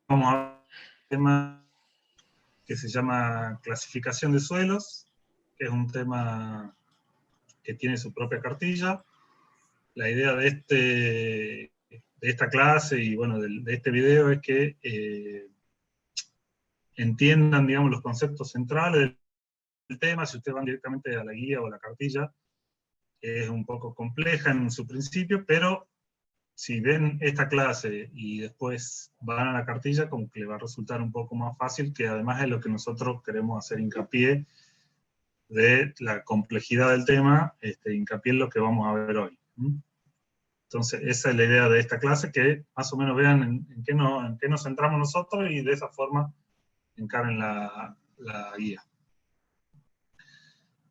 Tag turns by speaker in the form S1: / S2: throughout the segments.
S1: vamos a ver un tema que se llama clasificación de suelos, que es un tema que tiene su propia cartilla. La idea de esta clase y bueno, de este video es que entiendan, digamos, los conceptos centrales del tema. Si ustedes van directamente a la guía o a la cartilla, es un poco compleja en su principio, pero si ven esta clase y después van a la cartilla, como que le va a resultar un poco más fácil, que además es lo que nosotros queremos hacer hincapié de la complejidad del tema, hincapié en lo que vamos a ver hoy. Entonces, esa es la idea de esta clase, que más o menos vean en qué nos centramos nosotros y de esa forma encaren la guía.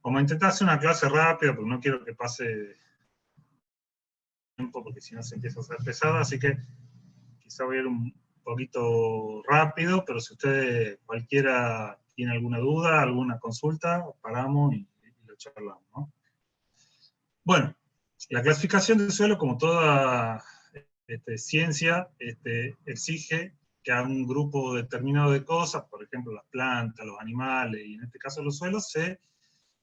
S1: Vamos a intentar hacer una clase rápida, porque no quiero que pase tiempo, porque si no se empieza a hacer pesada, así que quizá voy a ir un poquito rápido, pero si ustedes cualquiera tiene alguna duda, alguna consulta, paramos y lo charlamos, ¿no? Bueno, la clasificación del suelo, como toda ciencia, exige que a un grupo determinado de cosas, por ejemplo las plantas, los animales, y en este caso los suelos,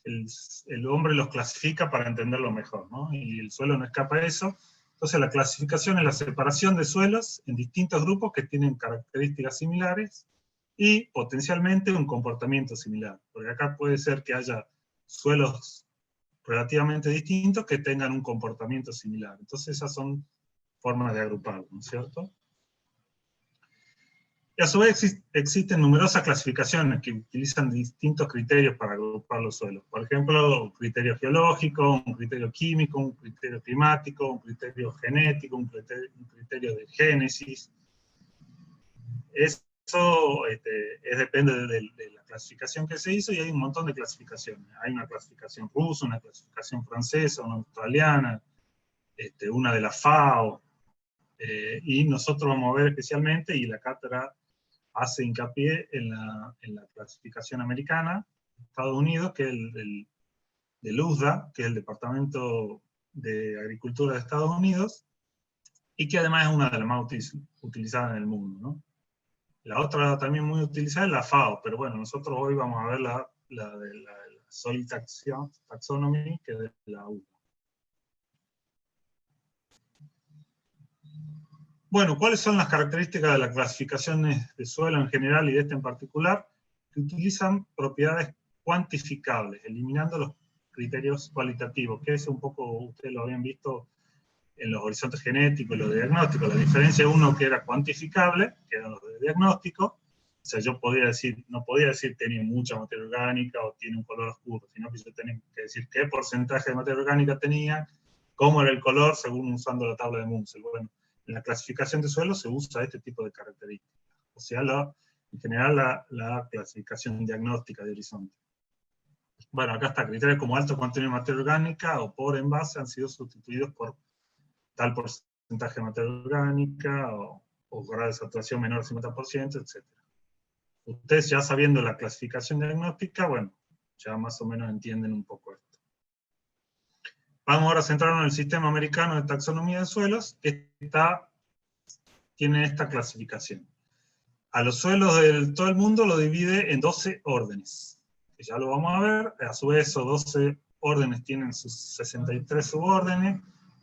S1: el hombre los clasifica para entenderlo mejor, ¿no? Y el suelo no escapa a eso. Entonces la clasificación es la separación de suelos en distintos grupos que tienen características similares y potencialmente un comportamiento similar. Porque acá puede ser que haya suelos relativamente distintos que tengan un comportamiento similar. Entonces esas son formas de agruparlo, ¿no es cierto? Y a su vez existen numerosas clasificaciones que utilizan distintos criterios para agrupar los suelos. Por ejemplo, un criterio geológico, un criterio químico, un criterio climático, un criterio genético, un criterio de génesis. Eso depende de la clasificación que se hizo, y hay un montón de clasificaciones. Hay una clasificación rusa, una clasificación francesa, una australiana, una de la FAO, y nosotros vamos a ver especialmente, y la cátedra hace hincapié en la clasificación americana, Estados Unidos, que es del USDA, que es el Departamento de Agricultura de Estados Unidos, y que además es una de las más utilizadas en el mundo, ¿no? La otra también muy utilizada es la FAO, pero bueno, nosotros hoy vamos a ver la de la Solid Taxonomy, que es de la USDA. Bueno, ¿cuáles son las características de las clasificaciones de suelo en general y de este en particular? Que utilizan propiedades cuantificables, eliminando los criterios cualitativos, que es un poco, ustedes lo habían visto en los horizontes genéticos y los diagnósticos. La diferencia es uno que era cuantificable, que eran los de diagnóstico. O sea, yo podía decir, no podía decir tiene mucha materia orgánica o tiene un color oscuro, sino que yo tenía que decir qué porcentaje de materia orgánica tenía, cómo era el color, según usando la tabla de Munsell. Bueno, en la clasificación de suelos se usa este tipo de características. O sea, en general la clasificación diagnóstica de horizonte. Bueno, acá está, criterios como alto contenido de materia orgánica o por envase han sido sustituidos por tal porcentaje de materia orgánica o grado de saturación menor del 50%, etc. Ustedes ya sabiendo la clasificación diagnóstica, bueno, ya más o menos entienden un poco esto. Vamos ahora a centrarnos en el sistema americano de taxonomía de suelos, que tiene esta clasificación. A los suelos de todo el mundo lo divide en 12 órdenes, que ya lo vamos a ver. A su vez, esos 12 órdenes tienen sus 63 subórdenes,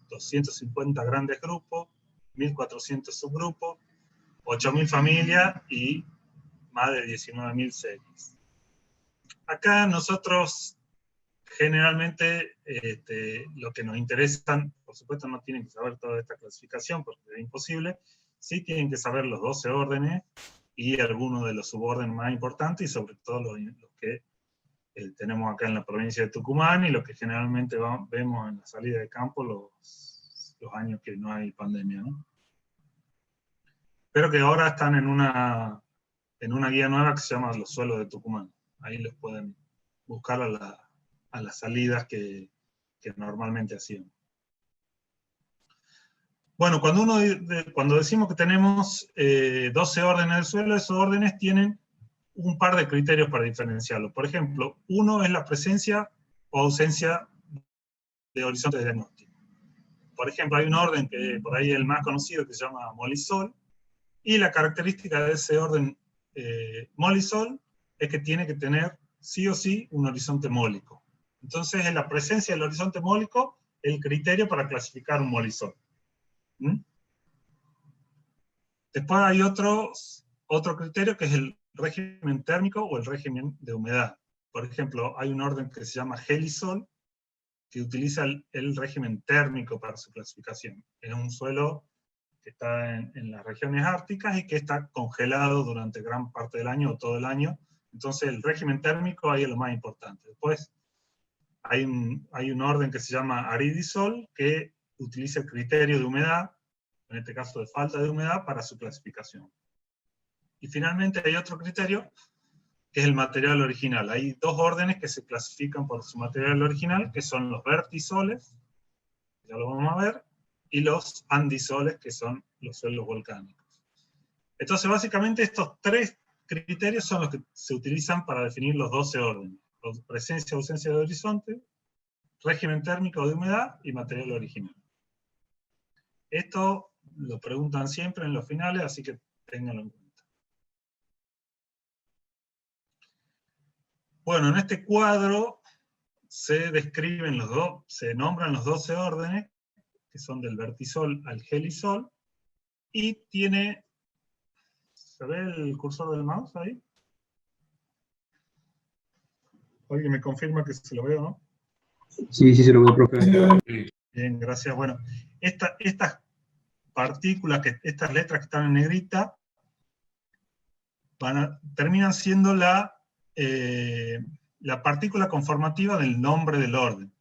S1: 250 grandes grupos, 1.400 subgrupos, 8.000 familias y más de 19.000 series. Acá nosotros generalmente lo que nos interesa, por supuesto no tienen que saber toda esta clasificación porque es imposible, sí tienen que saber los 12 órdenes y algunos de los subórdenes más importantes, y sobre todo los que tenemos acá en la provincia de Tucumán y los que generalmente vemos en la salida de campo los años que no hay pandemia, ¿no? Pero que ahora están en una guía nueva que se llama Los suelos de Tucumán. Ahí los pueden buscar a las salidas que normalmente hacían. Bueno, cuando decimos que tenemos 12 órdenes del suelo, esos órdenes tienen un par de criterios para diferenciarlos. Por ejemplo, uno es la presencia o ausencia de horizonte de diagnóstico. Por ejemplo, hay un orden que por ahí es el más conocido, que se llama Molisol, Y la característica de ese orden molisol es que tiene que tener sí o sí un horizonte mólico. Entonces, en la presencia del horizonte mólico, el criterio para clasificar un molisol. Después hay otro criterio que es el régimen térmico o el régimen de humedad. Por ejemplo, hay un orden que se llama gelisol, que utiliza el régimen térmico para su clasificación. Es un suelo que está en las regiones árticas y que está congelado durante gran parte del año o todo el año. Entonces el régimen térmico ahí es lo más importante. Después hay un orden que se llama aridisol, que utiliza el criterio de humedad, en este caso de falta de humedad, para su clasificación. Y finalmente hay otro criterio, que es el material original. Hay dos órdenes que se clasifican por su material original, que son los vertisoles, ya lo vamos a ver, y los andisoles, que son los suelos volcánicos. Entonces, básicamente, estos tres criterios son los que se utilizan para definir los 12 órdenes. Presencia o ausencia de horizonte, régimen térmico de humedad y material original. Esto lo preguntan siempre en los finales, así que ténganlo en cuenta. Bueno, en este cuadro se describen se nombran los 12 órdenes, que son del vertisol al gelisol, y tiene, ¿se ve el cursor del mouse ahí? ¿Alguien me confirma que se lo veo, no?
S2: Sí, sí se lo veo, profe.
S1: Bien, gracias. Bueno, estas partículas, estas letras que están en negrita, terminan siendo la partícula conformativa del nombre del orden.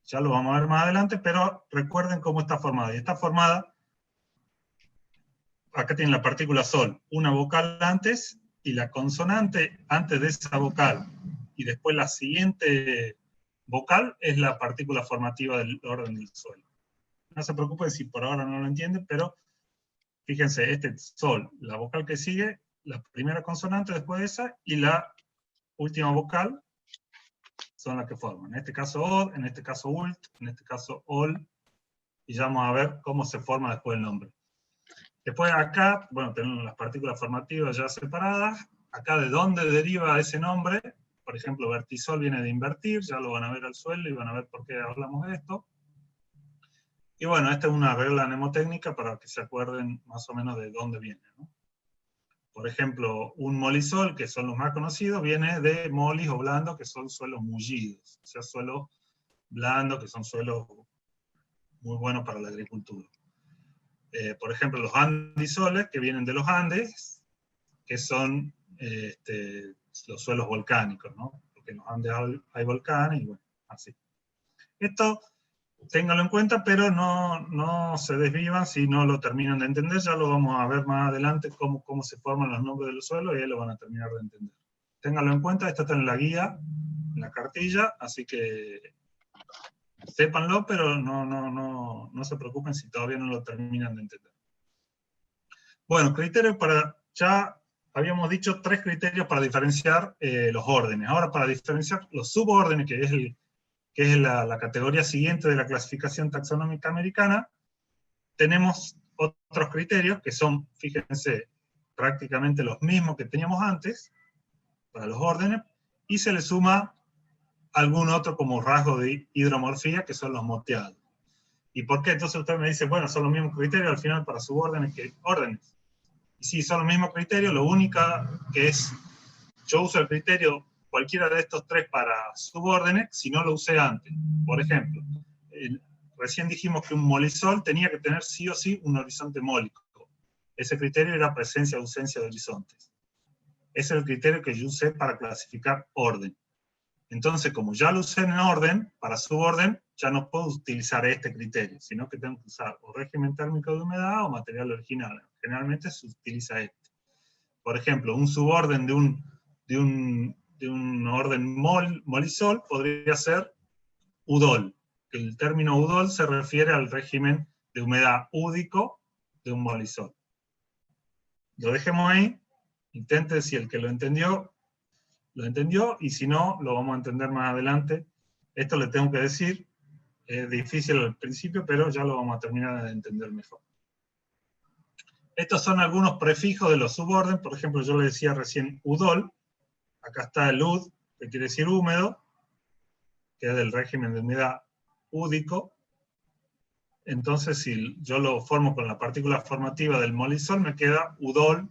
S1: Ya lo vamos a ver más adelante, pero recuerden cómo está formada. Y está formada, acá tienen la partícula sol, una vocal antes, y la consonante antes de esa vocal, y después la siguiente vocal es la partícula formativa del orden del suelo. No se preocupen si por ahora no lo entienden, pero fíjense, este sol, la vocal que sigue, la primera consonante después de esa, y la última vocal son las que forman. En este caso od, en este caso ult, en este caso ol, y ya vamos a ver cómo se forma después el nombre. Después acá, bueno, tenemos las partículas formativas ya separadas. Acá de dónde deriva ese nombre, por ejemplo, vertisol viene de invertir, ya lo van a ver al suelo y van a ver por qué hablamos de esto. Y bueno, esta es una regla mnemotécnica para que se acuerden más o menos de dónde viene, ¿no? Por ejemplo, un molisol, que son los más conocidos, viene de molis o blando, que son suelos mullidos, o sea, suelos blandos, que son suelos muy buenos para la agricultura. Por ejemplo, los andisoles, que vienen de los Andes, que son los suelos volcánicos, ¿no? Porque en los Andes hay volcanes y bueno, así. Esto, ténganlo en cuenta, pero no se desvivan si no lo terminan de entender. Ya lo vamos a ver más adelante, cómo se forman los nombres de los suelos, y ahí lo van a terminar de entender. Ténganlo en cuenta, esto está en la guía, en la cartilla, así que sépanlo, pero no se preocupen si todavía no lo terminan de entender. Bueno, criterios para, ya habíamos dicho 3 criterios para diferenciar los órdenes. Ahora, para diferenciar los subórdenes, que es la categoría siguiente de la clasificación taxonómica americana, tenemos otros criterios que son, fíjense, prácticamente los mismos que teníamos antes, para los órdenes, y se le suma algún otro como rasgo de hidromorfía, que son los moteados. ¿Y por qué? Entonces usted me dice, bueno, son los mismos criterios al final para subórdenes que órdenes. Y sí, son los mismos criterios, lo único que es, yo uso el criterio cualquiera de estos 3 para subórdenes, si no lo usé antes. Por ejemplo, recién dijimos que un molisol tenía que tener sí o sí un horizonte mólico. Ese criterio era presencia o ausencia de horizontes. Ese es el criterio que yo usé para clasificar orden. Entonces, como ya lo usé en orden, para suborden, ya no puedo utilizar este criterio, sino que tengo que usar o régimen térmico de humedad o material original. Generalmente se utiliza este. Por ejemplo, un suborden de un orden molisol podría ser udol. El término udol se refiere al régimen de humedad údico de un molisol. Lo dejemos ahí. Intente, si el que lo entendió, y si no, lo vamos a entender más adelante. Esto le tengo que decir, es difícil al principio, pero ya lo vamos a terminar de entender mejor. Estos son algunos prefijos de los subórdenes. Por ejemplo, yo le decía recién udol. Acá está el ud, que quiere decir húmedo, que es del régimen de humedad údico. Entonces, si yo lo formo con la partícula formativa del molisol, me queda udol,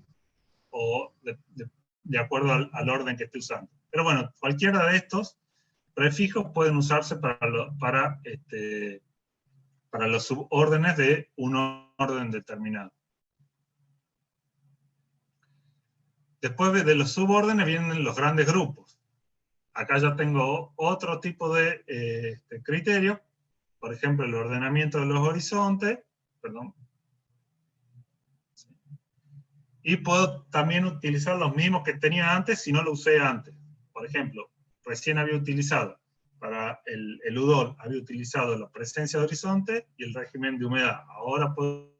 S1: o de acuerdo al orden que esté usando. Pero bueno, cualquiera de estos prefijos pueden usarse para los subórdenes de un orden determinado. Después de los subórdenes vienen los grandes grupos. Acá ya tengo otro tipo de criterio, por ejemplo, el ordenamiento de los horizontes, perdón. Y puedo también utilizar los mismos que tenía antes si no lo usé antes. Por ejemplo, recién había utilizado, para el udol, había utilizado la presencia de horizonte y el régimen de humedad. Ahora puedo,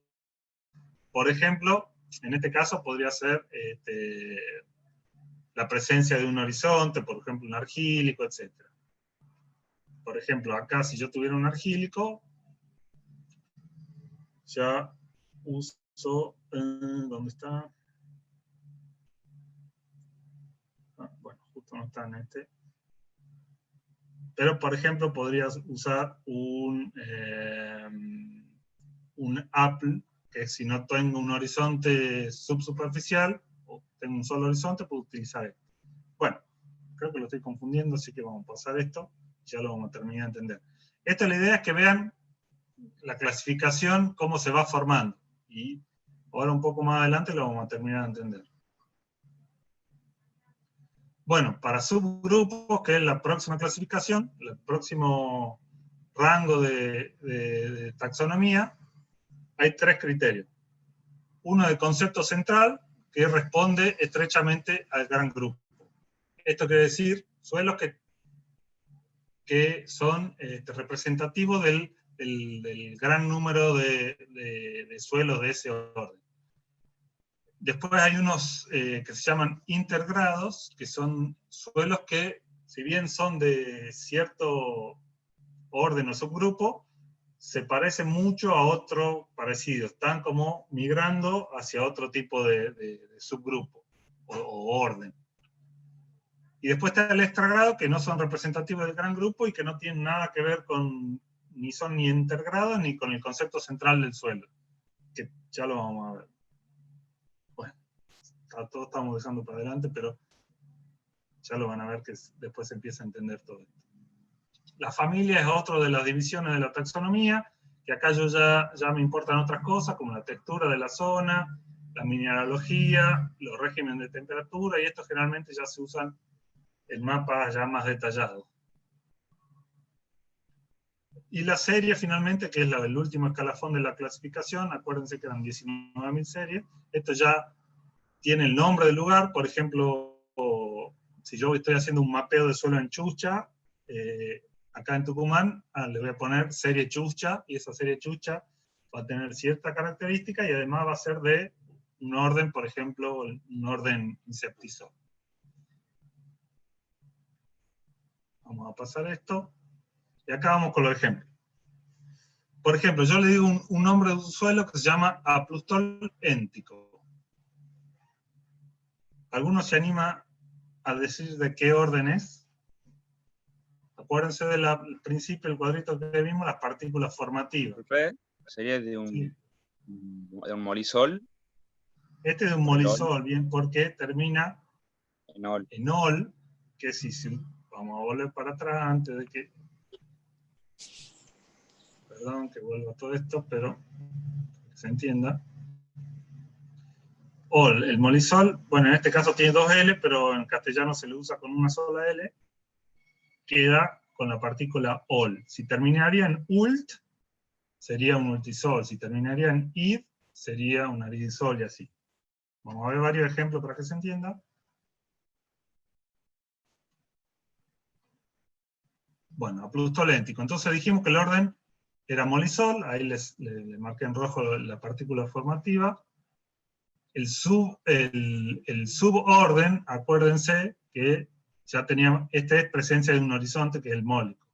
S1: por ejemplo, en este caso podría ser la presencia de un horizonte, por ejemplo, un argílico, etc. Por ejemplo, acá si yo tuviera un argílico, ya uso, ¿dónde está? Bueno, justo no está en este. Pero, por ejemplo, podrías usar un Apple, que si no tengo un horizonte subsuperficial, o tengo un solo horizonte, puedo utilizar esto. Bueno, creo que lo estoy confundiendo, así que vamos a pasar esto, ya lo vamos a terminar de entender. Esta es la idea, es que vean la clasificación, cómo se va formando. Y ahora un poco más adelante lo vamos a terminar de entender. Bueno, para subgrupos, que es la próxima clasificación, el próximo rango de taxonomía, hay tres criterios. Uno de concepto central, que responde estrechamente al gran grupo. Esto quiere decir suelos que son representativos del gran número de suelos de ese orden. Después hay unos que se llaman intergrados, que son suelos que, si bien son de cierto orden o subgrupo, se parecen mucho a otro parecido. Están como migrando hacia otro tipo de subgrupo o orden. Y después está el extragrado, que no son representativos del gran grupo y que no tienen nada que ver con, ni son ni intergrados ni con el concepto central del suelo, que ya lo vamos a ver. Bueno, todos estamos dejando para adelante, pero ya lo van a ver que después se empieza a entender todo esto. La familia es otra de las divisiones de la taxonomía, que acá ya me importan otras cosas, como la textura de la zona, la mineralogía, los regímenes de temperatura, y estos generalmente ya se usan en mapas ya más detallados. Y la serie, finalmente, que es la del último escalafón de la clasificación, acuérdense que eran 19.000 series, esto ya tiene el nombre del lugar. Por ejemplo, si yo estoy haciendo un mapeo de suelo en Chucha, acá en Tucumán, le voy a poner serie Chucha, y esa serie Chucha va a tener cierta característica y además va a ser de un orden, por ejemplo, un orden inceptisol. Vamos a pasar esto. Y acá vamos con los ejemplos. Por ejemplo, yo le digo un nombre de un suelo que se llama aplustol éntico. ¿Alguno se anima a decir de qué orden es? Acuérdense del principio, el cuadrito que vimos, las partículas formativas.
S3: Sería de un molisol.
S1: Este es de un molisol, bien, porque termina
S3: en
S1: ol, que si vamos a volver para atrás antes de que... Perdón que vuelva todo esto, pero que se entienda. Ol, el molisol, bueno, en este caso tiene dos L, pero en castellano se le usa con una sola L, queda con la partícula ol. Si terminaría en ult, sería un ultisol. Si terminaría en id, sería un aridisol y así. Vamos a ver varios ejemplos para que se entienda. Bueno, aplustol éntico. Entonces dijimos que el orden era molisol, ahí le marqué en rojo la partícula formativa. El suborden, acuérdense que ya teníamos, esta es presencia de un horizonte que es el mólico.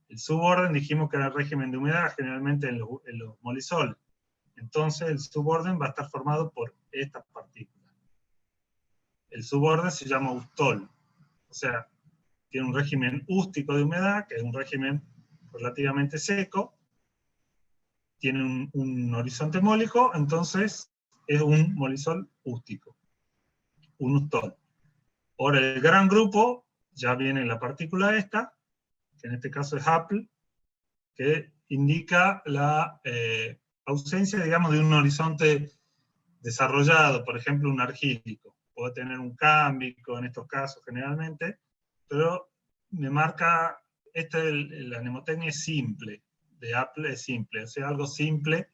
S1: El suborden dijimos que era el régimen de humedad, generalmente en los molisoles. Entonces el suborden va a estar formado por estas partículas. El suborden se llama ustol, o sea, tiene un régimen ústico de humedad, que es un régimen relativamente seco, tiene un horizonte mólico, entonces es un molisol ústico, un ustol. Ahora el gran grupo, ya viene la partícula esta, que en este caso es Hapl, que indica la ausencia, digamos, de un horizonte desarrollado, por ejemplo, un argílico. Puede tener un cámbico en estos casos generalmente, pero me marca, la mnemotecnia es simple, de Apple es simple, o sea, algo simple,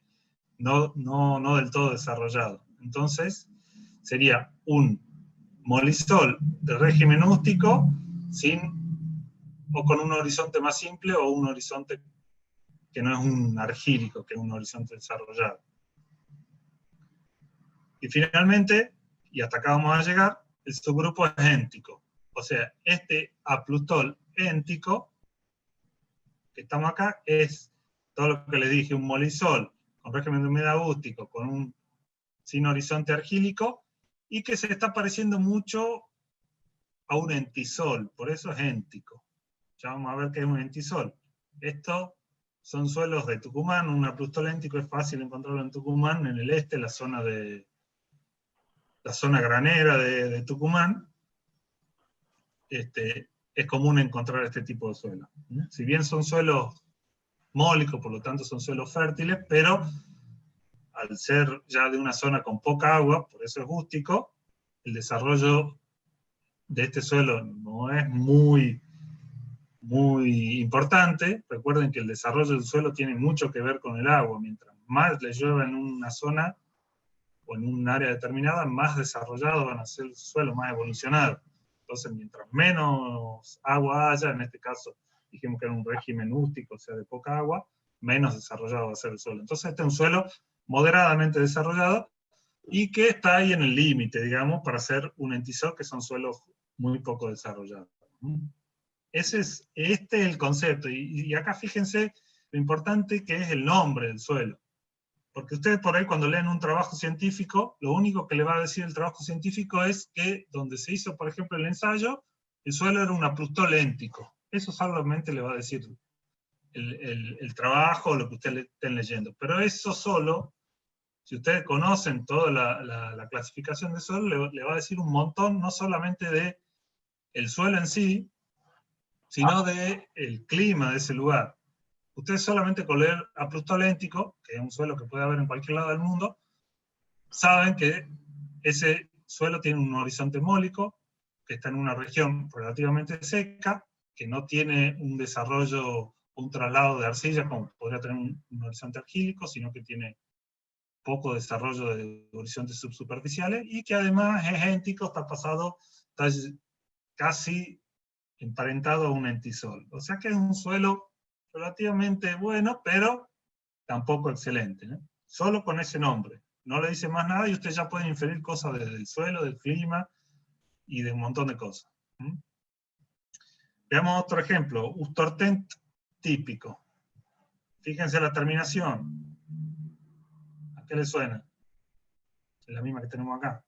S1: no del todo desarrollado. Entonces, sería un molisol de régimen ústico, o con un horizonte más simple, o un horizonte que no es un argílico, que es un horizonte desarrollado. Y finalmente, y hasta acá vamos a llegar, el subgrupo es éntico. O sea, este aplustol éntico, que estamos acá, es todo lo que les dije, un molisol con régimen de humedad ústico, sin horizonte argílico, y que se está pareciendo mucho a un entisol, por eso es éntico. Ya vamos a ver qué es un entisol. Estos son suelos de Tucumán, un aplustol éntico es fácil encontrarlo en Tucumán, en el este, la zona granera de Tucumán. Es común encontrar este tipo de suelos. Si bien son suelos mólicos, por lo tanto son suelos fértiles, pero al ser ya de una zona con poca agua, por eso es rústico, el desarrollo de este suelo no es muy importante. Recuerden que el desarrollo del suelo tiene mucho que ver con el agua. Mientras más le llueva en una zona o en un área determinada, más desarrollado van a ser el suelo, más evolucionado. Entonces, mientras menos agua haya, en este caso dijimos que era un régimen ústico, o sea, de poca agua, menos desarrollado va a ser el suelo. Entonces, este es un suelo moderadamente desarrollado y que está ahí en el límite, digamos, para ser un entisol, que son suelos muy poco desarrollados. Este es el concepto. Y acá fíjense lo importante que es el nombre del suelo. Porque ustedes por ahí cuando leen un trabajo científico, lo único que le va a decir el trabajo científico es que donde se hizo, por ejemplo, el ensayo, el suelo era un aplustol éntico. Eso solamente le va a decir el trabajo o lo que ustedes estén leyendo. Pero eso solo, si ustedes conocen toda la clasificación de suelo, le va a decir un montón, no solamente de el suelo en sí, sino de el clima de ese lugar. Ustedes solamente con leer aplustol éntico, que es un suelo que puede haber en cualquier lado del mundo, saben que ese suelo tiene un horizonte mólico, que está en una región relativamente seca, que no tiene un desarrollo, un traslado de arcilla como podría tener un horizonte argílico, sino que tiene poco desarrollo de horizontes subsuperficiales, y que además es éntico, está casi emparentado a un entisol. O sea que es un suelo relativamente bueno, pero tampoco excelente, ¿no? Solo con ese nombre. No le dice más nada y usted ya puede inferir cosas del suelo, del clima y de un montón de cosas. Veamos otro ejemplo. Ustortent típico. Fíjense la terminación. ¿A qué le suena? Es la misma que tenemos acá.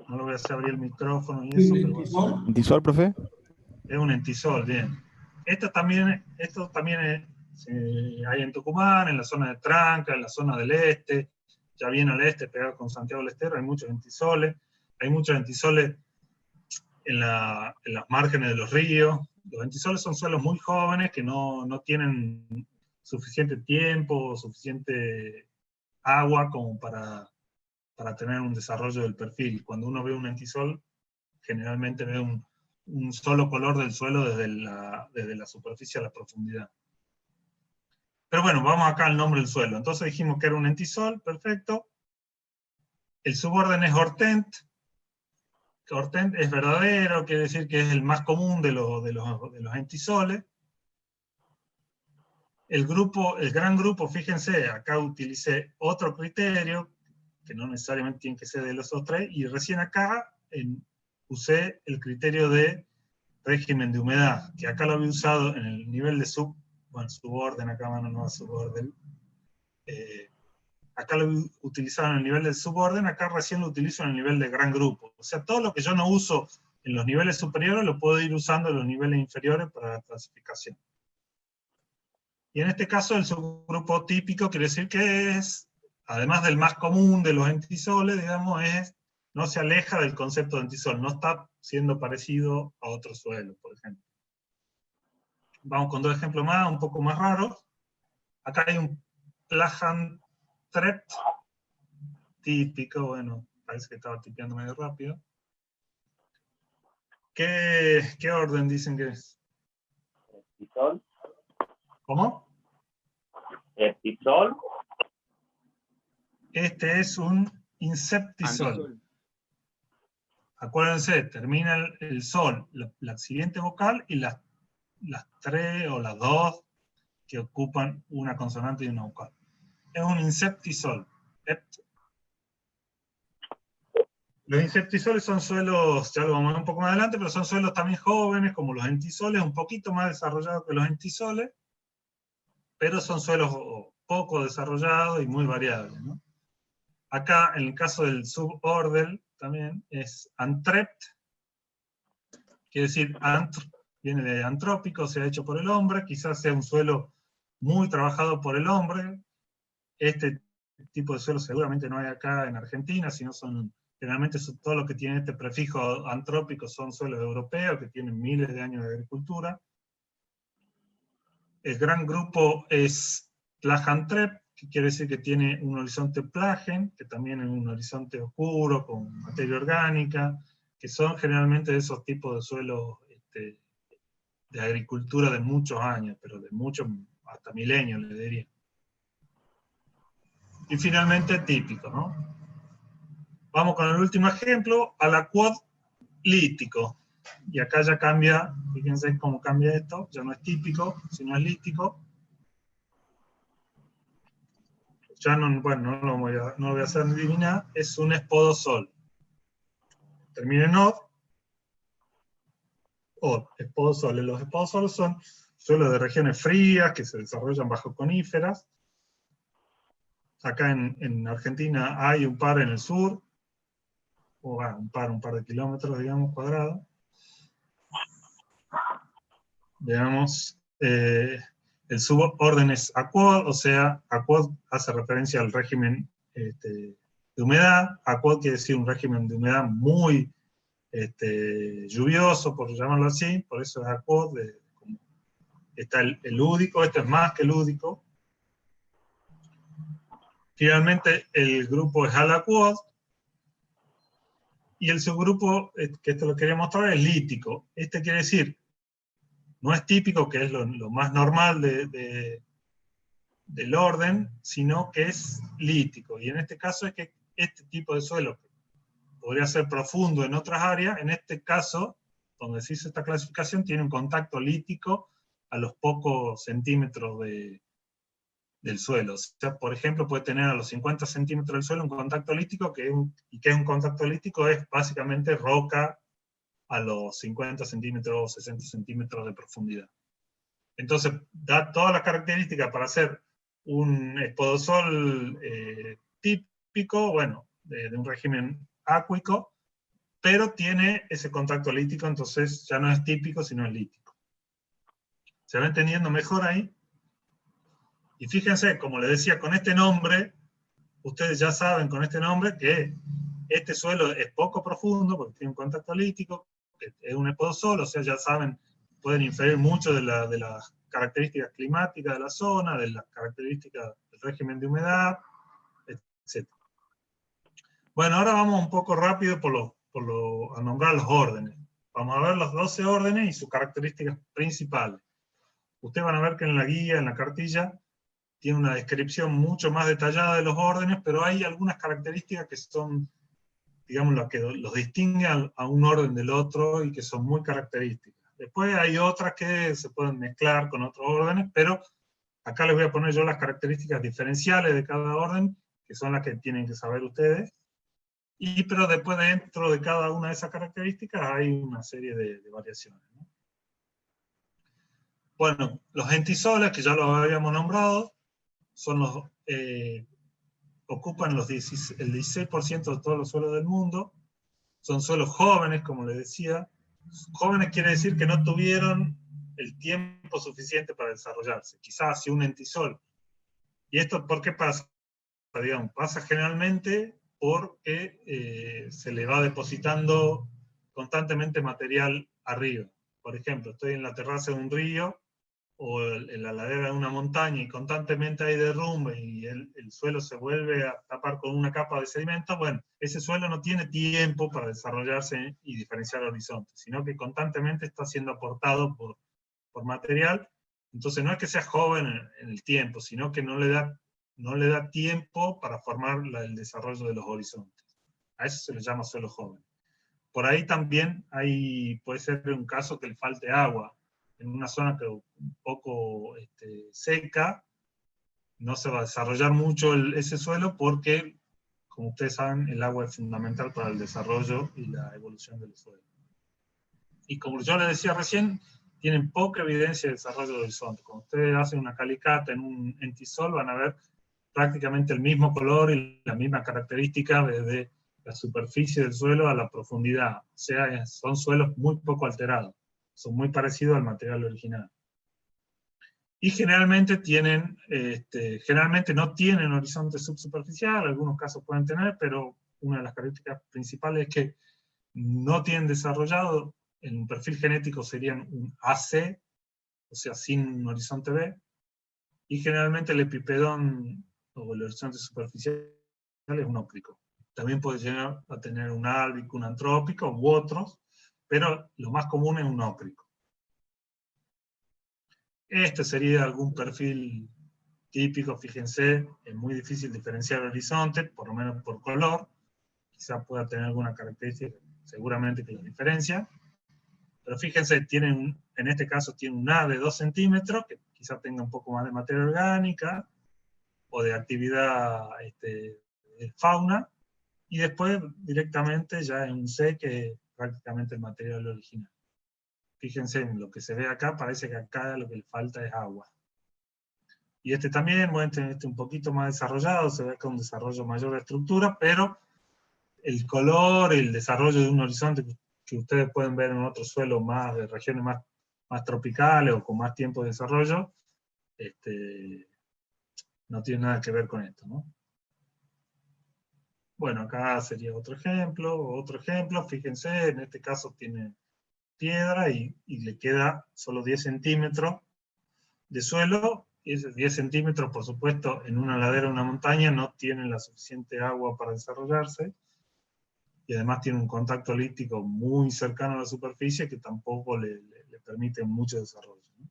S1: No lo voy a hacer abrir el micrófono y eso, pero bueno.
S4: ¿Entisol, profe?
S1: Es un entisol, bien. Esto también hay en Tucumán, en la zona de Tranca, en la zona del este, ya bien al este, pegado con Santiago del Estero, hay muchos entisoles. Hay muchos entisoles en las márgenes de los ríos. Los entisoles son suelos muy jóvenes que no tienen suficiente tiempo, suficiente agua como para tener un desarrollo del perfil. Cuando uno ve un entisol, generalmente ve un solo color del suelo desde la superficie a la profundidad. Pero bueno, vamos acá al nombre del suelo. Entonces dijimos que era un entisol, perfecto. El suborden es Hortent. Hortent es verdadero, quiere decir que es el más común de los entisoles. El gran grupo, fíjense, acá utilicé otro criterio, que no necesariamente tiene que ser de los otros tres, y recién acá usé el criterio de régimen de humedad, que acá lo había usado en el nivel de suborden, acá no va suborden, acá lo utilizaron en el nivel del suborden, acá recién lo utilizo en el nivel de gran grupo. O sea, todo lo que yo no uso en los niveles superiores lo puedo ir usando en los niveles inferiores para la clasificación. Y en este caso el subgrupo típico quiere decir que es, además del más común de los entisoles, digamos, no se aleja del concepto de entisol, no está siendo parecido a otro suelo, por ejemplo. Vamos con dos ejemplos más, un poco más raros. Acá hay un Plagantrept típico, bueno, parece que estaba tipeando medio rápido. ¿Qué orden dicen que es?
S4: Ertisol.
S1: ¿Cómo?
S4: Ertisol.
S1: Este es un inceptisol.
S3: Antisol.
S1: Acuérdense, termina el sol, la siguiente vocal y las tres o las dos que ocupan una consonante y una vocal. Es un inceptisol. Los inceptisoles son suelos, ya lo vamos a ver un poco más adelante, pero son suelos también jóvenes, como los entisoles, un poquito más desarrollados que los entisoles, pero son suelos poco desarrollados y muy variables, ¿no? Acá, en el caso del suborden, también es antrept, quiere decir, viene de antrópico, se ha hecho por el hombre, quizás sea un suelo muy trabajado por el hombre. Este tipo de suelo seguramente no hay acá en Argentina, sino generalmente todo lo que tiene este prefijo antrópico son suelos europeos que tienen miles de años de agricultura. El gran grupo es Plagantrept, que quiere decir que tiene un horizonte plagen, que también es un horizonte oscuro, con materia orgánica, que son generalmente de esos tipos de suelos de agricultura de muchos años, pero de muchos, hasta milenios, le diría. Y finalmente típico, ¿no? Vamos con el último ejemplo, Alaquoth lítico. Y acá ya cambia, fíjense cómo cambia esto, ya no es típico, sino es lítico. Ya no, bueno, no lo voy a hacer adivinar, es un espodosol. Termina en od, espodosoles. Los espodosoles son suelos de regiones frías que se desarrollan bajo coníferas. Acá en Argentina hay un par en el sur, o un par de kilómetros, digamos, cuadrados. Veamos, el suborden es Aquod, o sea, Aquod hace referencia al régimen de humedad. Aquod quiere decir un régimen de humedad muy lluvioso, por llamarlo así, por eso es Aquod. Está el lúdico, esto es más que lúdico. Finalmente, el grupo es Alaquoth, y el subgrupo, que esto lo quería mostrar, es lítico. Este quiere decir, no es típico, que es lo más normal del orden, sino que es lítico. Y en este caso es que este tipo de suelo podría ser profundo en otras áreas, en este caso, donde se hizo esta clasificación, tiene un contacto lítico a los pocos centímetros del suelo. O sea, por ejemplo, puede tener a los 50 centímetros del suelo un contacto lítico, y que es un contacto lítico, es básicamente roca a los 50 centímetros o 60 centímetros de profundidad. Entonces, da todas las características para hacer un espodosol típico, bueno, de un régimen acuícola, pero tiene ese contacto lítico, entonces ya no es típico, sino es lítico. ¿Se va entendiendo mejor ahí? Y fíjense, como les decía, con este nombre, ustedes ya saben con este nombre que este suelo es poco profundo, porque tiene un contacto lítico, que es un espodosol, o sea, ya saben, pueden inferir mucho de las características climáticas de la zona, de las características del régimen de humedad, etc. Bueno, ahora vamos un poco rápido a nombrar los órdenes. Vamos a ver los 12 órdenes y sus características principales. Ustedes van a ver que en la guía, en la cartilla, tiene una descripción mucho más detallada de los órdenes, pero hay algunas características que son, digamos, las que los distinguen a un orden del otro y que son muy características. Después hay otras que se pueden mezclar con otros órdenes, pero acá les voy a poner yo las características diferenciales de cada orden, que son las que tienen que saber ustedes. Pero después, dentro de cada una de esas características hay una serie de variaciones, ¿no? Bueno, los entisoles, que ya los habíamos nombrado, ocupan el 16% de todos los suelos del mundo. Son suelos jóvenes, como les decía. Jóvenes quiere decir que no tuvieron el tiempo suficiente para desarrollarse. Quizás si un entisol. ¿Y esto por qué pasa? Digamos, pasa generalmente porque se le va depositando constantemente material arriba. Por ejemplo, estoy en la terraza de un río o en la ladera de una montaña y constantemente hay derrumbe y el suelo se vuelve a tapar con una capa de sedimento. Bueno, ese suelo no tiene tiempo para desarrollarse y diferenciar horizontes, sino que constantemente está siendo aportado por material. Entonces no es que sea joven en el tiempo, sino que no le da tiempo para formar el desarrollo de los horizontes. A eso se le llama suelo joven. Por ahí también puede ser un caso que le falte agua. En una zona que un poco seca, no se va a desarrollar mucho ese suelo porque, como ustedes saben, el agua es fundamental para el desarrollo y la evolución del suelo. Y como yo les decía recién, tienen poca evidencia de desarrollo de horizonte. Cuando ustedes hacen una calicata en un entisol, van a ver prácticamente el mismo color y la misma característica desde la superficie del suelo a la profundidad. O sea, son suelos muy poco alterados. Son muy parecidos al material original. Y generalmente no tienen horizonte subsuperficial, en algunos casos pueden tener, pero una de las características principales es que no tienen desarrollado, en un perfil genético serían un AC, o sea, sin un horizonte B, y generalmente el epipedón o el horizonte superficial es un óptico. También puede llegar a tener un álbico, un antrópico u otros, pero lo más común es un óptico. Este sería algún perfil típico, fíjense, es muy difícil diferenciar el horizonte, por lo menos por color, quizá pueda tener alguna característica, seguramente que lo diferencia, pero fíjense, en este caso tiene un A de 2 centímetros, que quizá tenga un poco más de materia orgánica, o de actividad de fauna, y después directamente ya en un C, que es prácticamente el material original. Fíjense, en lo que se ve acá, parece que acá lo que le falta es agua. Y también, bueno, un poquito más desarrollado, se ve con un desarrollo mayor de estructura, pero el color, el desarrollo de un horizonte que ustedes pueden ver en otros suelos más de regiones más tropicales o con más tiempo de desarrollo, no tiene nada que ver con esto, ¿no? Bueno, acá sería otro ejemplo, fíjense, en este caso tiene piedra y le queda solo 10 centímetros de suelo, y esos 10 centímetros, por supuesto, en una ladera o una montaña no tienen la suficiente agua para desarrollarse, y además tiene un contacto lítico muy cercano a la superficie que tampoco le permite mucho desarrollo, ¿no?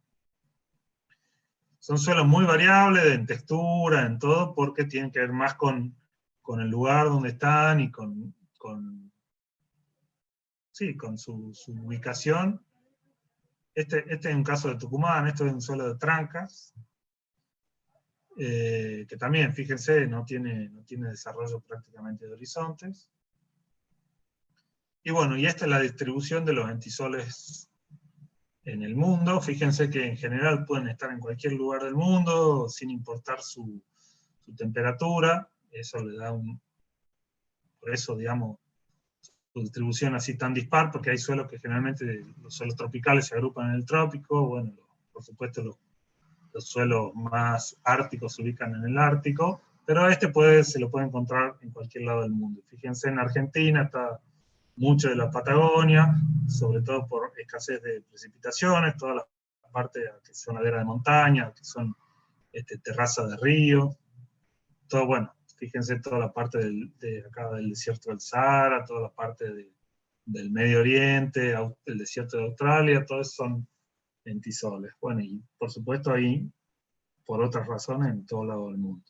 S1: Son suelos muy variables en textura, en todo, porque tienen que ver más con el lugar donde están y con su ubicación. Este es un caso de Tucumán, esto es un suelo de Trancas, que también, fíjense, no tiene desarrollo prácticamente de horizontes. Y bueno, y esta es la distribución de los entisoles en el mundo. Fíjense que en general pueden estar en cualquier lugar del mundo, sin importar su temperatura. Eso le da por eso, digamos, su distribución así tan dispar, porque hay suelos que generalmente, los suelos tropicales se agrupan en el trópico, bueno, por supuesto los suelos más árticos se ubican en el Ártico, pero se lo puede encontrar en cualquier lado del mundo. Fíjense, en Argentina está mucho de la Patagonia, sobre todo por escasez de precipitaciones, toda la parte que son laderas de montaña, que son terrazas de río, todo, bueno, fíjense toda la parte acá del desierto del Sahara, toda la parte del Medio Oriente, el desierto de Australia, todo eso son entisoles. Bueno, y por supuesto ahí, por otras razones, en todo lado del mundo.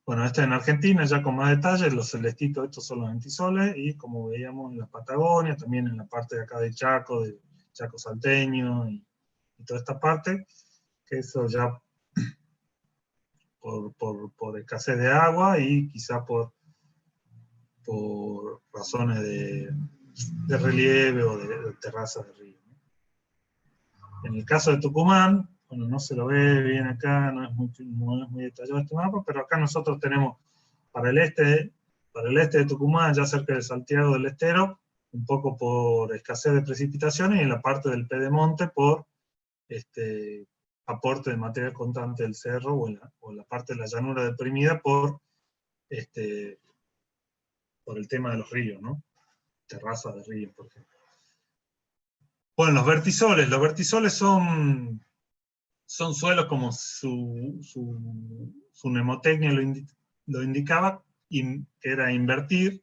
S1: Bueno, en Argentina, ya con más detalles, los celestitos, estos son los entisoles, y como veíamos en la Patagonia, también en la parte de acá de Chaco salteño, y toda esta parte, que eso ya por escasez de agua y quizá por razones de relieve o de terrazas de río. En el caso de Tucumán, bueno, no se lo ve bien acá, no es muy detallado este mapa, pero acá nosotros tenemos para el este de Tucumán, ya cerca de Santiago del Estero, un poco por escasez de precipitaciones, y en la parte del Pedemonte por aporte de material constante del cerro, o en la parte de la llanura deprimida por el tema de los ríos, ¿no? Terrazas de ríos, por ejemplo. Bueno, los vertisoles son suelos como su mnemotecnia lo indicaba, que era invertir.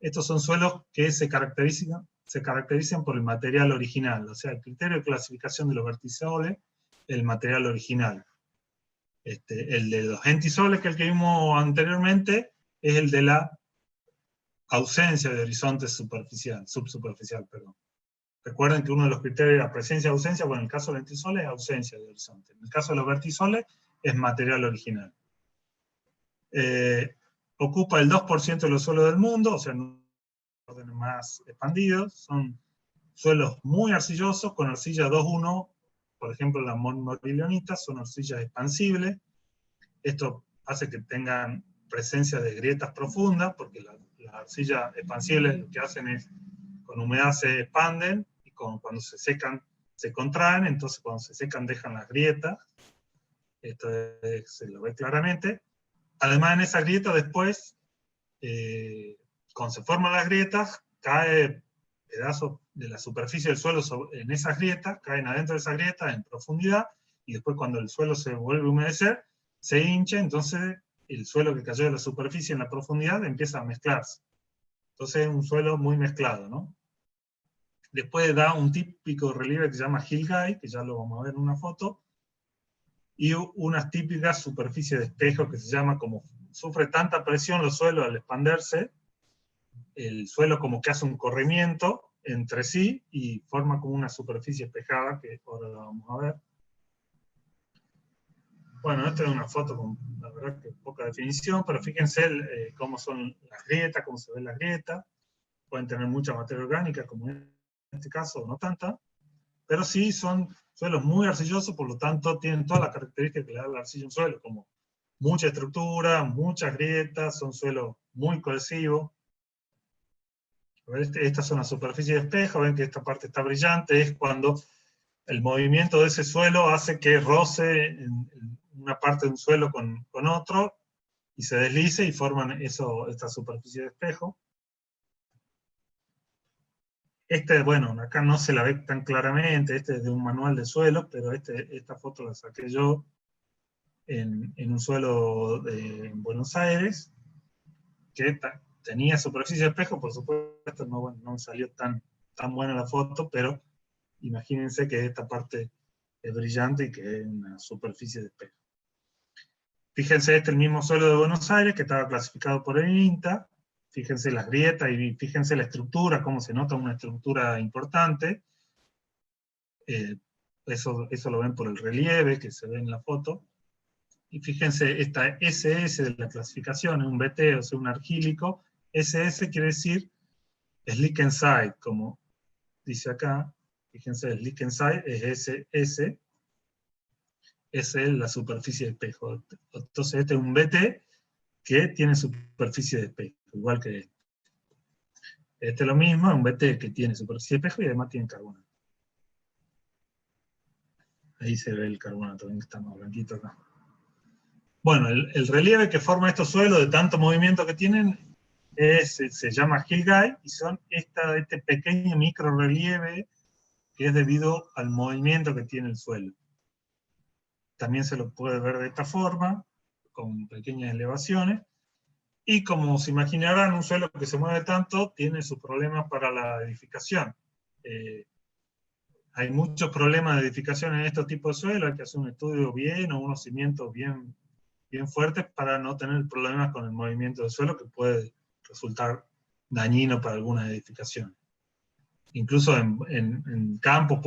S1: Estos son suelos que se caracterizan por el material original, o sea, el criterio de clasificación de los vertisoles, el material original. El de los entisoles, que es el que vimos anteriormente, es el de la ausencia de horizonte subsuperficial. Recuerden que uno de los criterios era presencia y ausencia, bueno, en el caso de los entisoles es ausencia de horizonte. En el caso de los vertisoles es material original. Ocupa el 2% de los suelos del mundo, o sea, en órdenes más expandidos. Son suelos muy arcillosos, con arcilla 2-1, por ejemplo, las morilonitas son arcillas expansibles. Esto hace que tengan presencia de grietas profundas, porque las arcillas expansibles lo que hacen es, con humedad se expanden, y cuando se secan se contraen, entonces cuando se secan dejan las grietas. Esto se lo ve claramente. Además, en esa grieta después, cuando se forman las grietas, cae pedazos de la superficie del suelo en esas grietas, caen adentro de esa grieta en profundidad, y después cuando el suelo se vuelve a humedecer, se hincha, entonces el suelo que cayó de la superficie en la profundidad empieza a mezclarse. Entonces es un suelo muy mezclado, ¿no? Después da un típico relieve que se llama Hillgate, que ya lo vamos a ver en una foto, y unas típicas superficies de espejo que se llama, como sufre tanta presión los suelos al expanderse, el suelo como que hace un corrimiento entre sí y forma como una superficie espejada, que ahora la vamos a ver. Bueno, esta es una foto con, la verdad, que poca definición, pero fíjense cómo son las grietas, cómo se ven las grietas. Pueden tener mucha materia orgánica, como en este caso, no tanta, pero sí son suelos muy arcillosos, por lo tanto tienen todas las características que le da la arcilla a un suelo, como mucha estructura, muchas grietas, son suelos muy cohesivos. Esta es una superficie de espejo, ven que esta parte está brillante, es cuando el movimiento de ese suelo hace que roce en una parte de un suelo con otro, y se deslice y forman esta superficie de espejo. Bueno, acá no se la ve tan claramente, este es de un manual de suelo, pero esta foto la saqué yo en un suelo en Buenos Aires, que tenía superficie de espejo, por supuesto, no salió tan buena la foto, pero imagínense que esta parte es brillante y que es una superficie de espejo. Fíjense, el mismo suelo de Buenos Aires, que estaba clasificado por el INTA. Fíjense las grietas y fíjense la estructura, cómo se nota una estructura importante. Eso lo ven por el relieve que se ve en la foto. Y fíjense, esta SS de la clasificación es un BT, o sea, un argílico. SS quiere decir Slickenside, como dice acá. Fíjense, Slickenside es SS. Esa es la superficie de espejo. Entonces este es un BT que tiene superficie de espejo, igual que este. Este es lo mismo, es un BT que tiene superficie de espejo y además tiene carbonato. Ahí se ve el carbonato, ven que está más blanquito acá. Bueno, el relieve que forma estos suelos de tanto movimiento que tienen se llama Hillgate, y son este pequeño micro relieve que es debido al movimiento que tiene el suelo. También se lo puede ver de esta forma, con pequeñas elevaciones, y como se imaginarán, un suelo que se mueve tanto tiene sus problemas para la edificación. Hay muchos problemas de edificación en estos tipos de suelo, hay que hacer un estudio bien, o unos cimientos bien fuertes para no tener problemas con el movimiento del suelo, que puede resultar dañino para algunas edificaciones. Incluso en campos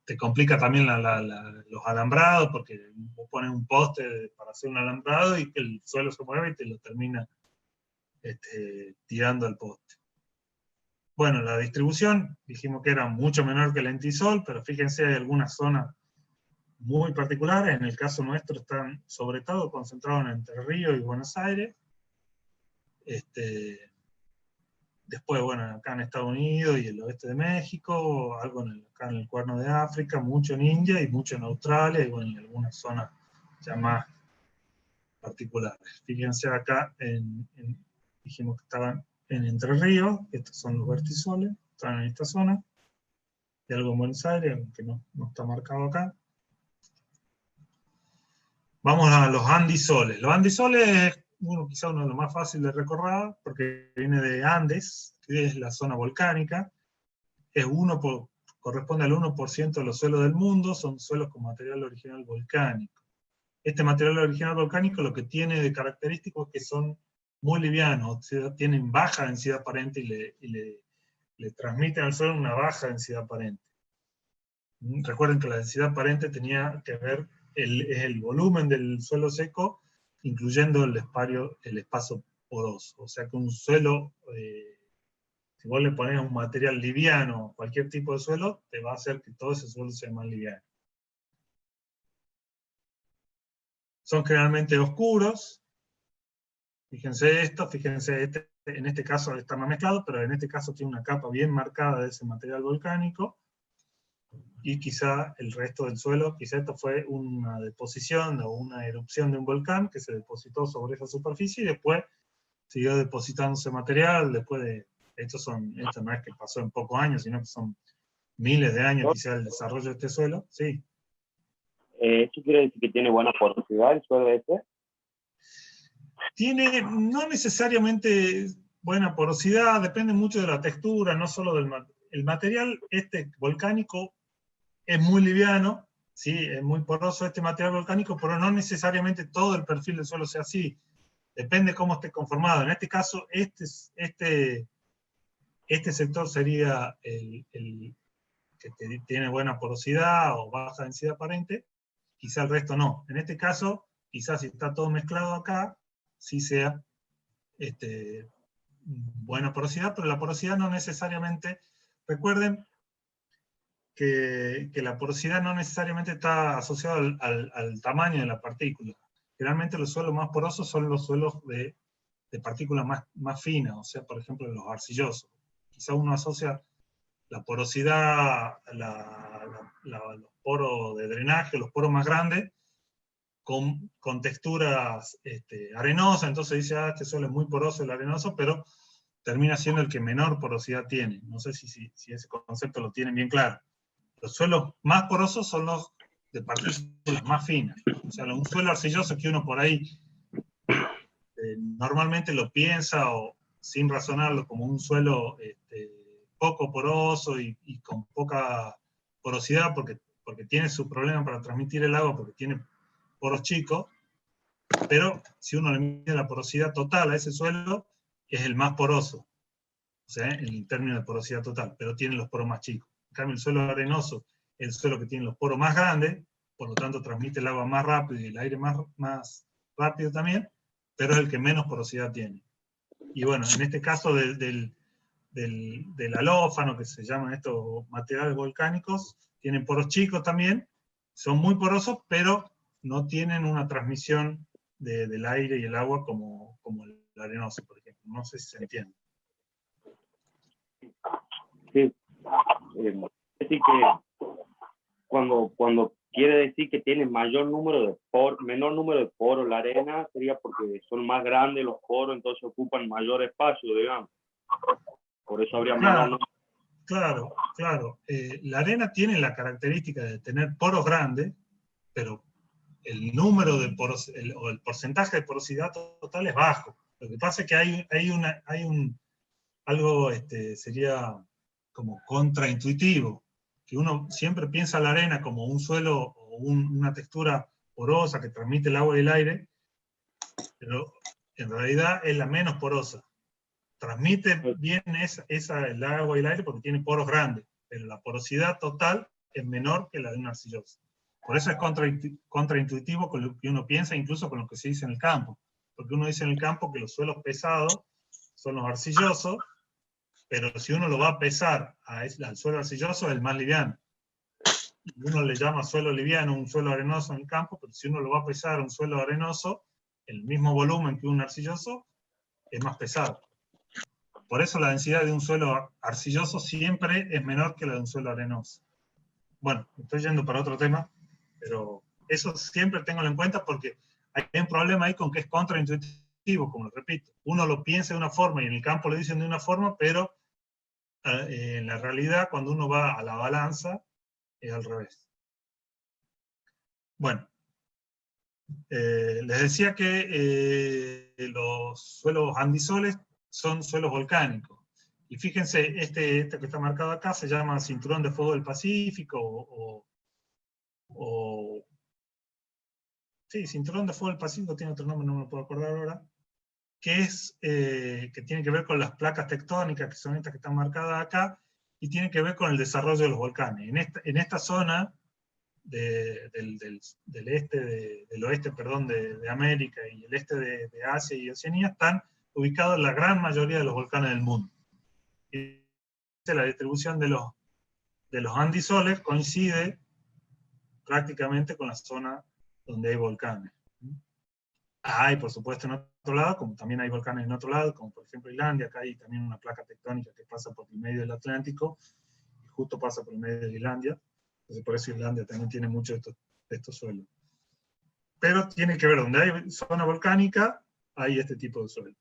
S1: te complica también los alambrados, porque vos pones un poste para hacer un alambrado y que el suelo se mueve y te lo termina tirando al poste. Bueno, la distribución, dijimos que era mucho menor que el lentisol, pero fíjense, hay algunas zonas muy particulares. En el caso nuestro están sobre todo concentrados en Entre Ríos y Buenos Aires. Después, bueno, acá en Estados Unidos y el oeste de México, algo acá en el Cuerno de África, mucho en India y mucho en Australia, y bueno, en algunas zonas ya más particulares. Fíjense acá, dijimos que estaban en Entre Ríos, estos son los vertisoles, están en esta zona, y algo en Buenos Aires, aunque no está marcado acá. Vamos a los andisoles. Los andisoles es quizá uno de los más fáciles de recordar, porque viene de Andes, que es la zona volcánica. Corresponde al 1% de los suelos del mundo, son suelos con material original volcánico. Este material original volcánico lo que tiene de característico es que son muy livianos, o sea, tienen baja densidad aparente y le transmiten al suelo una baja densidad aparente. Recuerden que la densidad aparente tenía que ver es el volumen del suelo seco, incluyendo el espacio poroso. O sea que un suelo, si vos le pones un material liviano, cualquier tipo de suelo, te va a hacer que todo ese suelo sea más liviano. Son generalmente oscuros. Fíjense esto, fíjense, en este caso está más mezclado, pero en este caso tiene una capa bien marcada de ese material volcánico. Y quizá el resto del suelo, quizá esto fue una deposición o una erupción de un volcán que se depositó sobre esa superficie y después siguió depositándose material, esto no es que pasó en pocos años, sino que son miles de años quizá el desarrollo de este suelo, sí.
S4: ¿Esto quiere decir que tiene buena porosidad el suelo este?
S1: Tiene no necesariamente buena porosidad, depende mucho de la textura, no solo el material volcánico es muy liviano, ¿sí? Es muy poroso este material volcánico, pero no necesariamente todo el perfil del suelo sea así. Depende cómo esté conformado. En este caso, este sector sería el que tiene buena porosidad o baja densidad aparente, quizá el resto no. En este caso, quizás si está todo mezclado acá, sí sea buena porosidad, pero la porosidad no necesariamente, recuerden que la porosidad no necesariamente está asociada al tamaño de la partícula. Generalmente los suelos más porosos son los suelos de partículas más finas, o sea, por ejemplo, los arcillosos. Quizá uno asocia la porosidad, los poros de drenaje, los poros más grandes, con texturas arenosas, entonces dice, este suelo es muy poroso, el arenoso, pero termina siendo el que menor porosidad tiene. No sé si ese concepto lo tienen bien claro. Los suelos más porosos son los de partículas más finas. O sea, un suelo arcilloso que uno por ahí normalmente lo piensa o sin razonarlo como un suelo poco poroso y con poca porosidad porque tiene su problema para transmitir el agua porque tiene poros chicos, pero si uno le mide la porosidad total a ese suelo, es el más poroso, o sea, en términos de porosidad total, pero tiene los poros más chicos. En cambio, el suelo arenoso es el suelo que tiene los poros más grandes, por lo tanto transmite el agua más rápido y el aire más rápido también, pero es el que menos porosidad tiene. Y bueno, en este caso del alófano, que se llaman estos materiales volcánicos, tienen poros chicos también, son muy porosos, pero no tienen una transmisión del aire y el agua como el arenoso, por ejemplo. No sé si se entiende.
S4: Sí. Es decir que cuando quiere decir que tiene menor número de poros la arena, sería porque son más grandes los poros, entonces ocupan mayor espacio, digamos. Por eso habría menor.
S1: Claro. La arena tiene la característica de tener poros grandes, pero el número de poros, o el porcentaje de porosidad total es bajo. Lo que pasa es que hay algo sería como contraintuitivo, que uno siempre piensa la arena como un suelo o una textura porosa que transmite el agua y el aire, pero en realidad es la menos porosa. Transmite bien el agua y el aire porque tiene poros grandes, pero la porosidad total es menor que la de un arcilloso. Por eso es contraintuitivo con lo que uno piensa, incluso con lo que se dice en el campo. Porque uno dice en el campo que los suelos pesados son los arcillosos, pero si uno lo va a pesar al suelo arcilloso, es el más liviano. uno le llama suelo liviano un suelo arenoso en el campo, pero si uno lo va a pesar un suelo arenoso, el mismo volumen que un arcilloso, es más pesado. Por eso la densidad de un suelo arcilloso siempre es menor que la de un suelo arenoso. Bueno, estoy yendo para otro tema, pero eso siempre tenganlo en cuenta porque hay un problema ahí con que es contraintuitivo, como lo repito. Uno lo piensa de una forma y en el campo le dicen de una forma, pero en la realidad, cuando uno va a la balanza, es al revés. Bueno, les decía que los suelos andisoles son suelos volcánicos. Y fíjense, este que está marcado acá se llama Cinturón de Fuego del Pacífico, sí, Cinturón de Fuego del Pacífico tiene otro nombre, no me lo puedo acordar ahora, que tiene que ver con las placas tectónicas, que son estas que están marcadas acá, y tiene que ver con el desarrollo de los volcanes. En esta zona del oeste, perdón, de América y el este de Asia y Oceanía, están ubicados la gran mayoría de los volcanes del mundo. Y la distribución de los andisoles coincide prácticamente con la zona donde hay volcanes. Hay, por supuesto, en otro lado, como también hay volcanes en otro lado, como por ejemplo Islandia. Acá hay también una placa tectónica que pasa por el medio del Atlántico, y justo pasa por el medio de Islandia. Entonces por eso Islandia también tiene muchos de estos suelos. Pero tiene que ver, donde hay zona volcánica, hay este tipo de suelo.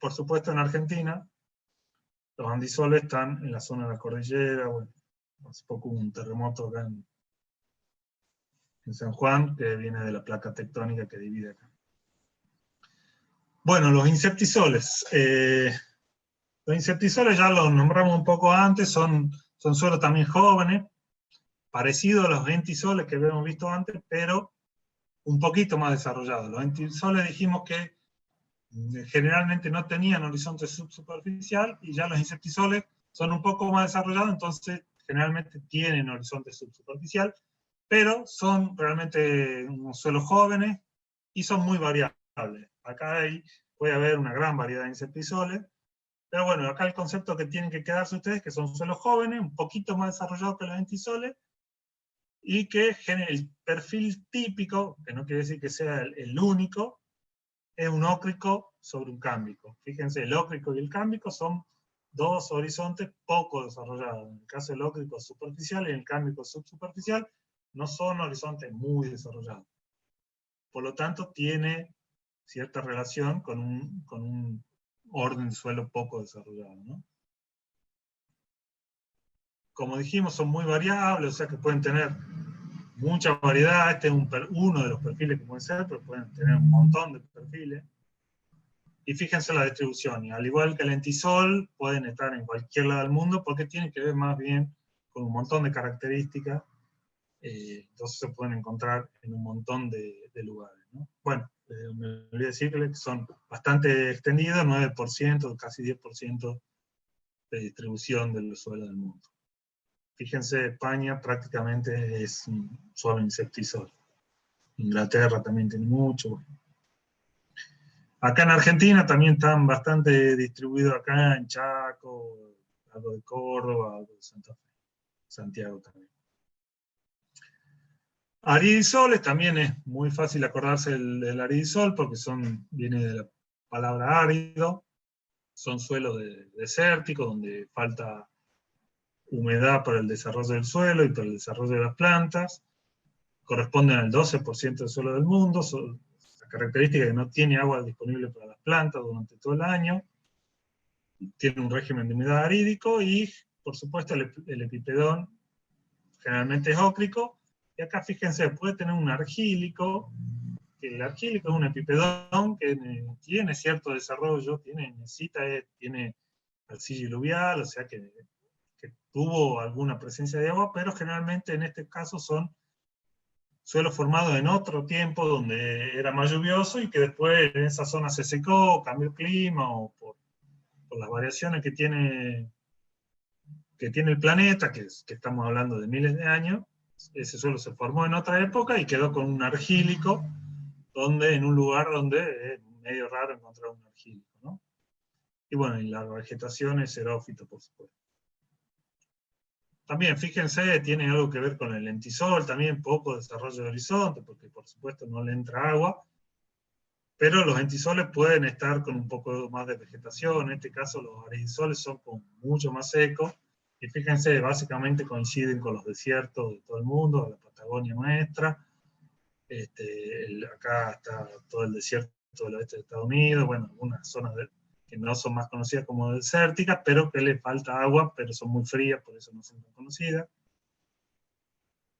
S1: Por supuesto, en Argentina, los andisoles están en la zona de la cordillera. Bueno, hace poco hubo un terremoto acá en San Juan, que viene de la placa tectónica que divide acá. Bueno, los inceptisoles. Los inceptisoles ya los nombramos un poco antes, son suelos también jóvenes, parecidos a los entisoles que habíamos visto antes, pero un poquito más desarrollados. Los entisoles dijimos que generalmente no tenían horizonte subsuperficial, y ya los inceptisoles son un poco más desarrollados, entonces generalmente tienen horizonte subsuperficial, pero son realmente unos suelos jóvenes y son muy variables. Acá puede haber una gran variedad de inceptisoles, pero bueno, acá el concepto que tienen que quedarse ustedes, que son suelos jóvenes, un poquito más desarrollados que los entisoles, y que el perfil típico, que no quiere decir que sea el único, es un ócrico sobre un cámbico. Fíjense, el ócrico y el cámbico son dos horizontes poco desarrollados. En el caso del ócrico superficial y en el cámbico subsuperficial, no son horizontes muy desarrollados. Por lo tanto, tiene cierta relación con un orden de suelo poco desarrollado, ¿no? Como dijimos, son muy variables, o sea que pueden tener mucha variedad. Este es uno de los perfiles que pueden ser, pero pueden tener un montón de perfiles. Y fíjense la distribución, y al igual que el entisol, pueden estar en cualquier lado del mundo, porque tienen que ver más bien con un montón de características, entonces se pueden encontrar en un montón de lugares, ¿no? Bueno, me olvidé decirles que son bastante extendidos, 9%, casi 10% de distribución del suelo del mundo. Fíjense, España prácticamente es un suelo insectisol. Inglaterra también tiene mucho. Bueno. Acá en Argentina también están bastante distribuidos, acá en Chaco, algo de Córdoba, algo de Santa Fe, Santiago también. Aridisoles también es muy fácil acordarse del aridisol, porque viene de la palabra árido, son suelos desérticos donde falta humedad para el desarrollo del suelo y para el desarrollo de las plantas, corresponden al 12% del suelo del mundo, son la característica que no tiene agua disponible para las plantas durante todo el año, tiene un régimen de humedad arídico y, por supuesto, el epipedón generalmente es ócrico, y acá fíjense, puede tener un argílico, que el argílico es un epipedón que tiene cierto desarrollo, tiene arcilla aluvial, o sea que tuvo alguna presencia de agua, pero generalmente en este caso son suelos formados en otro tiempo donde era más lluvioso y que después en esa zona se secó, cambió el clima, o por las variaciones que tiene el planeta, que estamos hablando de miles de años. Ese suelo se formó en otra época y quedó con un argílico, en un lugar donde es medio raro encontrar un argílico, ¿no? Y bueno, y la vegetación es xerófita, por supuesto. También, fíjense, tiene algo que ver con el lentisol, también poco desarrollo de horizonte, porque por supuesto no le entra agua, pero los entisoles pueden estar con un poco más de vegetación. En este caso los aridisoles son mucho más secos, y fíjense, básicamente coinciden con los desiertos de todo el mundo, la Patagonia nuestra. Acá está todo el desierto del oeste de Estados Unidos, bueno, algunas zonas que no son más conocidas como desérticas, pero que le falta agua, pero son muy frías, por eso no son tan conocidas.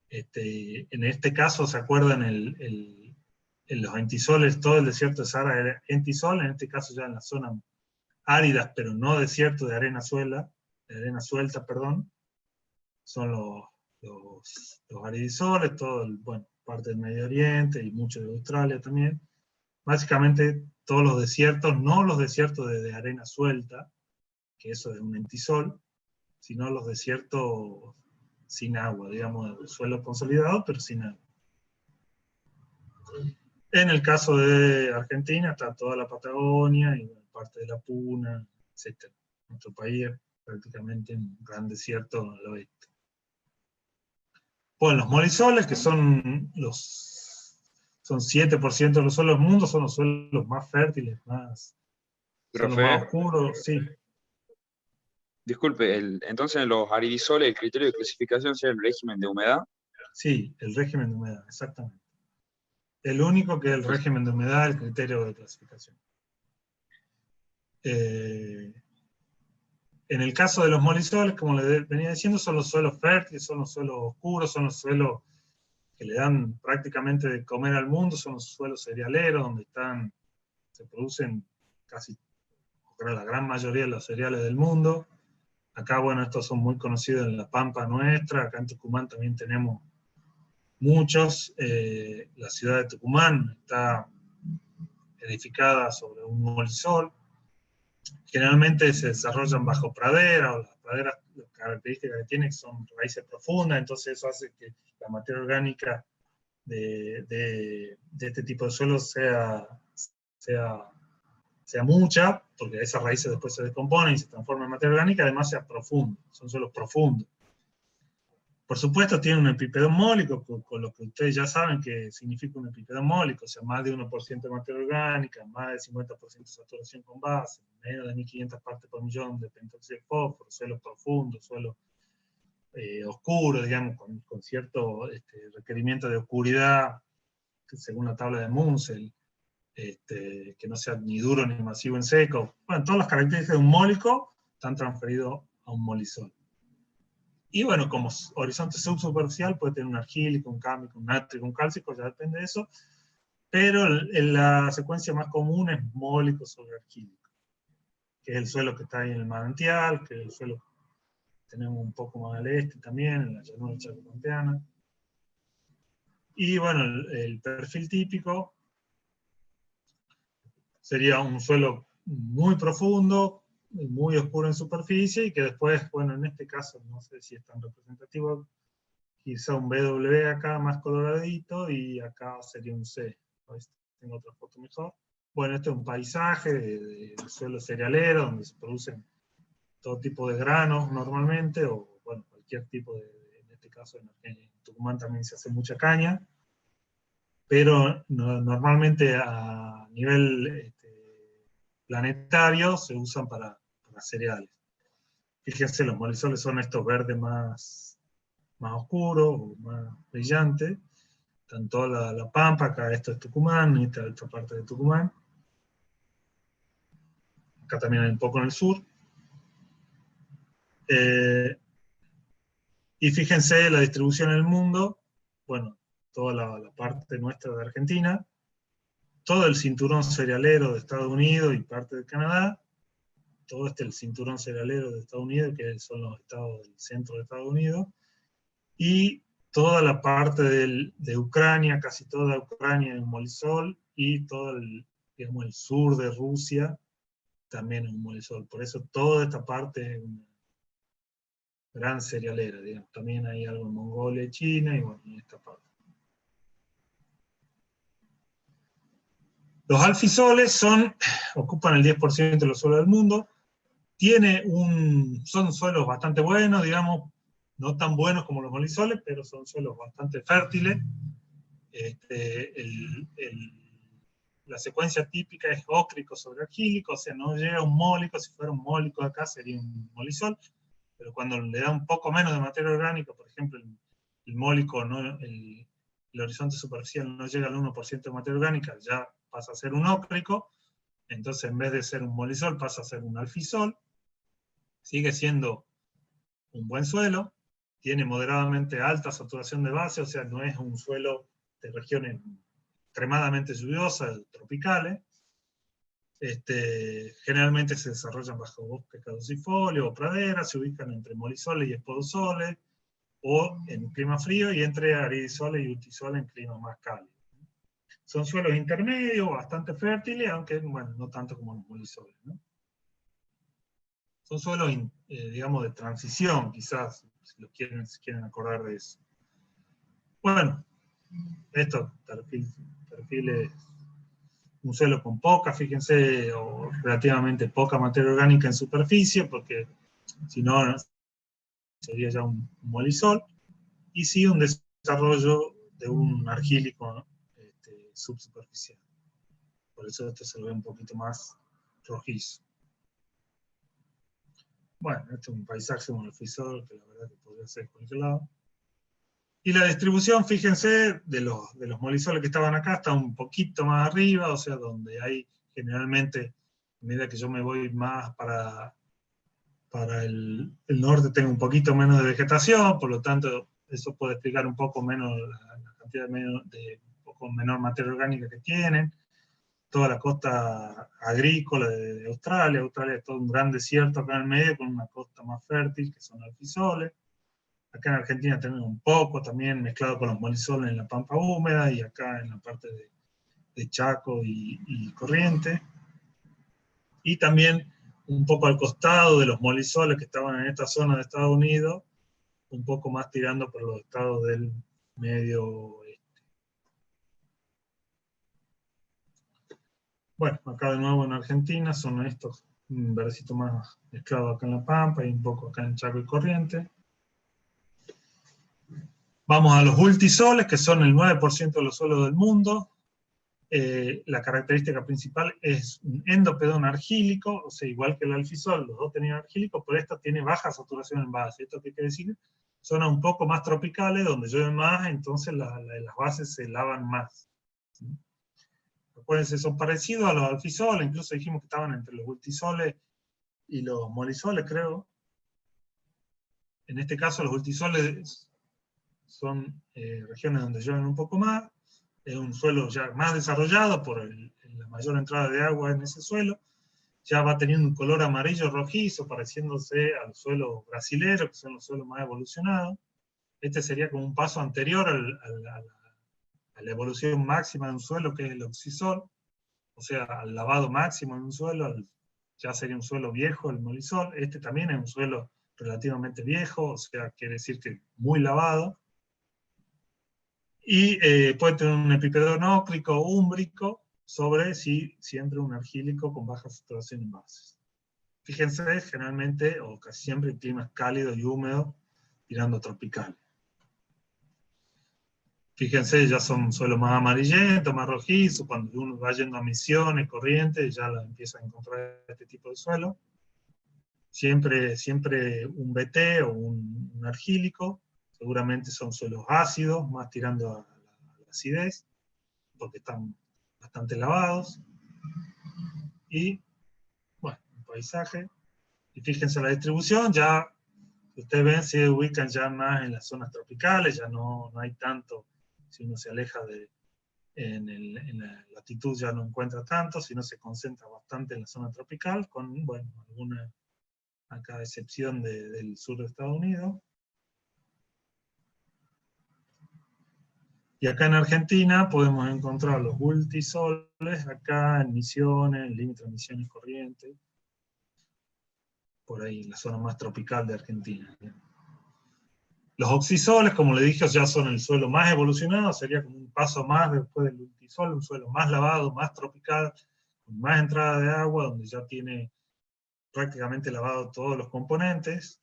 S1: En este caso, ¿se acuerdan? En los entisoles, todo el desierto de Sahara era entisol, en este caso ya en las zonas áridas, pero no desierto de arena suelta, perdón, son los aridisoles, bueno, parte del Medio Oriente y mucho de Australia también. Básicamente todos los desiertos, no los desiertos de arena suelta, que eso es un entisol, sino los desiertos sin agua, digamos, de suelo consolidado, pero sin agua. En el caso de Argentina está toda la Patagonia y parte de la Puna, etc. Nuestro país es prácticamente un gran desierto al oeste. Bueno, los molisoles, que son 7% de los suelos del mundo, son los suelos más fértiles, son los más oscuros, sí.
S3: Disculpe, entonces en los aridisoles el criterio de clasificación sería el régimen de humedad.
S1: Sí, el régimen de humedad, exactamente. El único que es el régimen de humedad, el criterio de clasificación. En el caso de los molisoles, como les venía diciendo, son los suelos fértiles, son los suelos oscuros, son los suelos que le dan prácticamente de comer al mundo, son los suelos cerealeros, donde se producen casi la gran mayoría de los cereales del mundo. Acá, bueno, estos son muy conocidos en la Pampa nuestra, acá en Tucumán también tenemos muchos. La ciudad de Tucumán está edificada sobre un molisol. Generalmente se desarrollan bajo pradera, o las praderas, las características que tienen son raíces profundas, entonces eso hace que la materia orgánica de este tipo de suelos sea mucha, porque esas raíces después se descomponen y se transforman en materia orgánica, además sea profundo, son suelos profundos. Por supuesto tiene un epipedón mólico, con lo que ustedes ya saben que significa un epipedón mólico, o sea, más de 1% de materia orgánica, más de 50% de saturación con base, menos de 1500 partes por millón de pentóxido de fósforo, suelo profundo, suelo oscuro, digamos, con cierto requerimiento de oscuridad, según la tabla de Munsell, que no sea ni duro ni masivo en seco. Bueno, todas las características de un mólico están transferidas a un molisol. Y bueno, como horizonte subsuperficial puede tener un argílico, un cámico, un nátrico, un cálcico, ya depende de eso, pero la secuencia más común es mólico sobre argílico, que es el suelo que está ahí en el manantial, que es el suelo que tenemos un poco más al este también, en la llanura chacoampeana. Y bueno, el perfil típico sería un suelo muy profundo, muy oscuro en superficie, y que después, bueno, en este caso, no sé si es tan representativo, quizá un BW acá más coloradito, y acá sería un C. Tengo otra foto mejor. Bueno, este es un paisaje de suelo cerealero, donde se producen todo tipo de granos normalmente, o bueno, cualquier tipo en este caso en Tucumán también se hace mucha caña, pero normalmente a nivel planetario se usan para cereales. Fíjense, los molisoles son estos verdes más oscuros, o más brillantes. Tanto la Pampa, acá esto es Tucumán, y esta parte de Tucumán. Acá también un poco en el sur. Y fíjense la distribución en el mundo. Bueno, toda la parte nuestra de Argentina, todo el cinturón cerealero de Estados Unidos y parte de Canadá, todo el cinturón cerealero de Estados Unidos, que son los estados del centro de Estados Unidos, y toda la parte de Ucrania, casi toda Ucrania en molisol, y todo digamos, el sur de Rusia también en molisol. Por eso toda esta parte es una gran cerealera, digamos. También hay algo en Mongolia y China, y bueno, en esta parte. Los alfisoles ocupan el 10% de los suelos del mundo. Son suelos bastante buenos, digamos, no tan buenos como los molisoles, pero son suelos bastante fértiles. La secuencia típica es ócrico sobre argílico, o sea, no llega un mólico. Si fuera un mólico acá sería un molisol, pero cuando le da un poco menos de materia orgánica, por ejemplo, el mólico, ¿no? el horizonte superficial no llega al 1% de materia orgánica, ya pasa a ser un ócrico. Entonces, en vez de ser un molisol, pasa a ser un alfisol. Sigue siendo un buen suelo, tiene moderadamente alta saturación de base, o sea, no es un suelo de regiones extremadamente lluviosas, tropicales. Generalmente se desarrollan bajo bosques caducifolios o praderas, se ubican entre molisoles y espodosoles, o en clima frío, y entre aridisoles y utisoles en clima más cálido. Son suelos intermedios, bastante fértiles, aunque bueno, no tanto como los molisoles, ¿no? Son suelos, digamos, de transición, quizás, si quieren acordar de eso. Bueno, esto, perfiles, un suelo con poca, fíjense, o relativamente poca materia orgánica en superficie, porque si no, sería ya un molisol, y sí un desarrollo de un argílico, ¿no? Subsuperficial. Por eso esto se lo ve un poquito más rojizo. Bueno, este es un paisaje, un alfisol, que la verdad que podría ser por cualquier lado. Y la distribución, fíjense, de los molisoles que estaban acá, está un poquito más arriba, o sea, donde hay generalmente, a medida que yo me voy más para el norte, tengo un poquito menos de vegetación, por lo tanto, eso puede explicar un poco menos la cantidad de un poco menor materia orgánica que tienen. Toda la costa agrícola de Australia. Australia es todo un gran desierto acá en el medio, con una costa más fértil, que son alfisoles. Acá en Argentina tenemos un poco también mezclado con los molisoles en la pampa húmeda, y acá en la parte de Chaco y Corrientes. Y también un poco al costado de los molisoles que estaban en esta zona de Estados Unidos, un poco más tirando por los estados del medio oeste. Bueno, acá de nuevo en Argentina son estos, un verdecito más mezclado acá en La Pampa y un poco acá en Chaco y Corrientes. Vamos a los multisoles, que son el 9% de los suelos del mundo. La característica principal es un endopedón argílico, o sea, igual que el alfisol, los dos tenían argílico, pero esta tiene baja saturación en base. ¿Esto qué quiere decir? Zonas un poco más tropicales, donde llueve más, entonces las bases se lavan más. ¿Sí? Acuérdense, son parecidos a los alfisoles, incluso dijimos que estaban entre los multisoles y los molisoles, creo. En este caso, los multisoles son regiones donde llueven un poco más, es un suelo ya más desarrollado por la mayor entrada de agua en ese suelo, ya va teniendo un color amarillo rojizo, pareciéndose a los suelos brasileros, que son los suelos más evolucionados. Este sería como un paso anterior a la evolución máxima de un suelo, que es el oxisol, o sea, al lavado máximo de un suelo, ya sería un suelo viejo, el molisol. Este también es un suelo relativamente viejo, o sea, quiere decir que muy lavado. Y puede tener un epipedón ócrico o úmbrico sobre siempre un argílico con baja saturación en bases. Fíjense, generalmente, o casi siempre, en climas cálidos y húmedos, tirando tropical. Fíjense, ya son suelos más amarillentos, más rojizos. Cuando uno va yendo a Misiones, Corrientes, ya empieza a encontrar este tipo de suelo. Siempre un BT o un argílico. Seguramente son suelos ácidos, más tirando a la acidez, porque están bastante lavados. Y, bueno, un paisaje. Y fíjense la distribución, ya ustedes ven, se ubican ya más en las zonas tropicales, ya no hay tanto. Si uno se aleja en la latitud ya no encuentra tanto, sino se concentra bastante en la zona tropical, con, bueno, alguna acá excepción del sur de Estados Unidos. Y acá en Argentina podemos encontrar los multisoles, acá en Misiones, en límite de Misiones Corrientes, por ahí en la zona más tropical de Argentina. Los oxisoles, como le dije, ya son el suelo más evolucionado, sería como un paso más después del multisol, un suelo más lavado, más tropical, con más entrada de agua, donde ya tiene prácticamente lavado todos los componentes.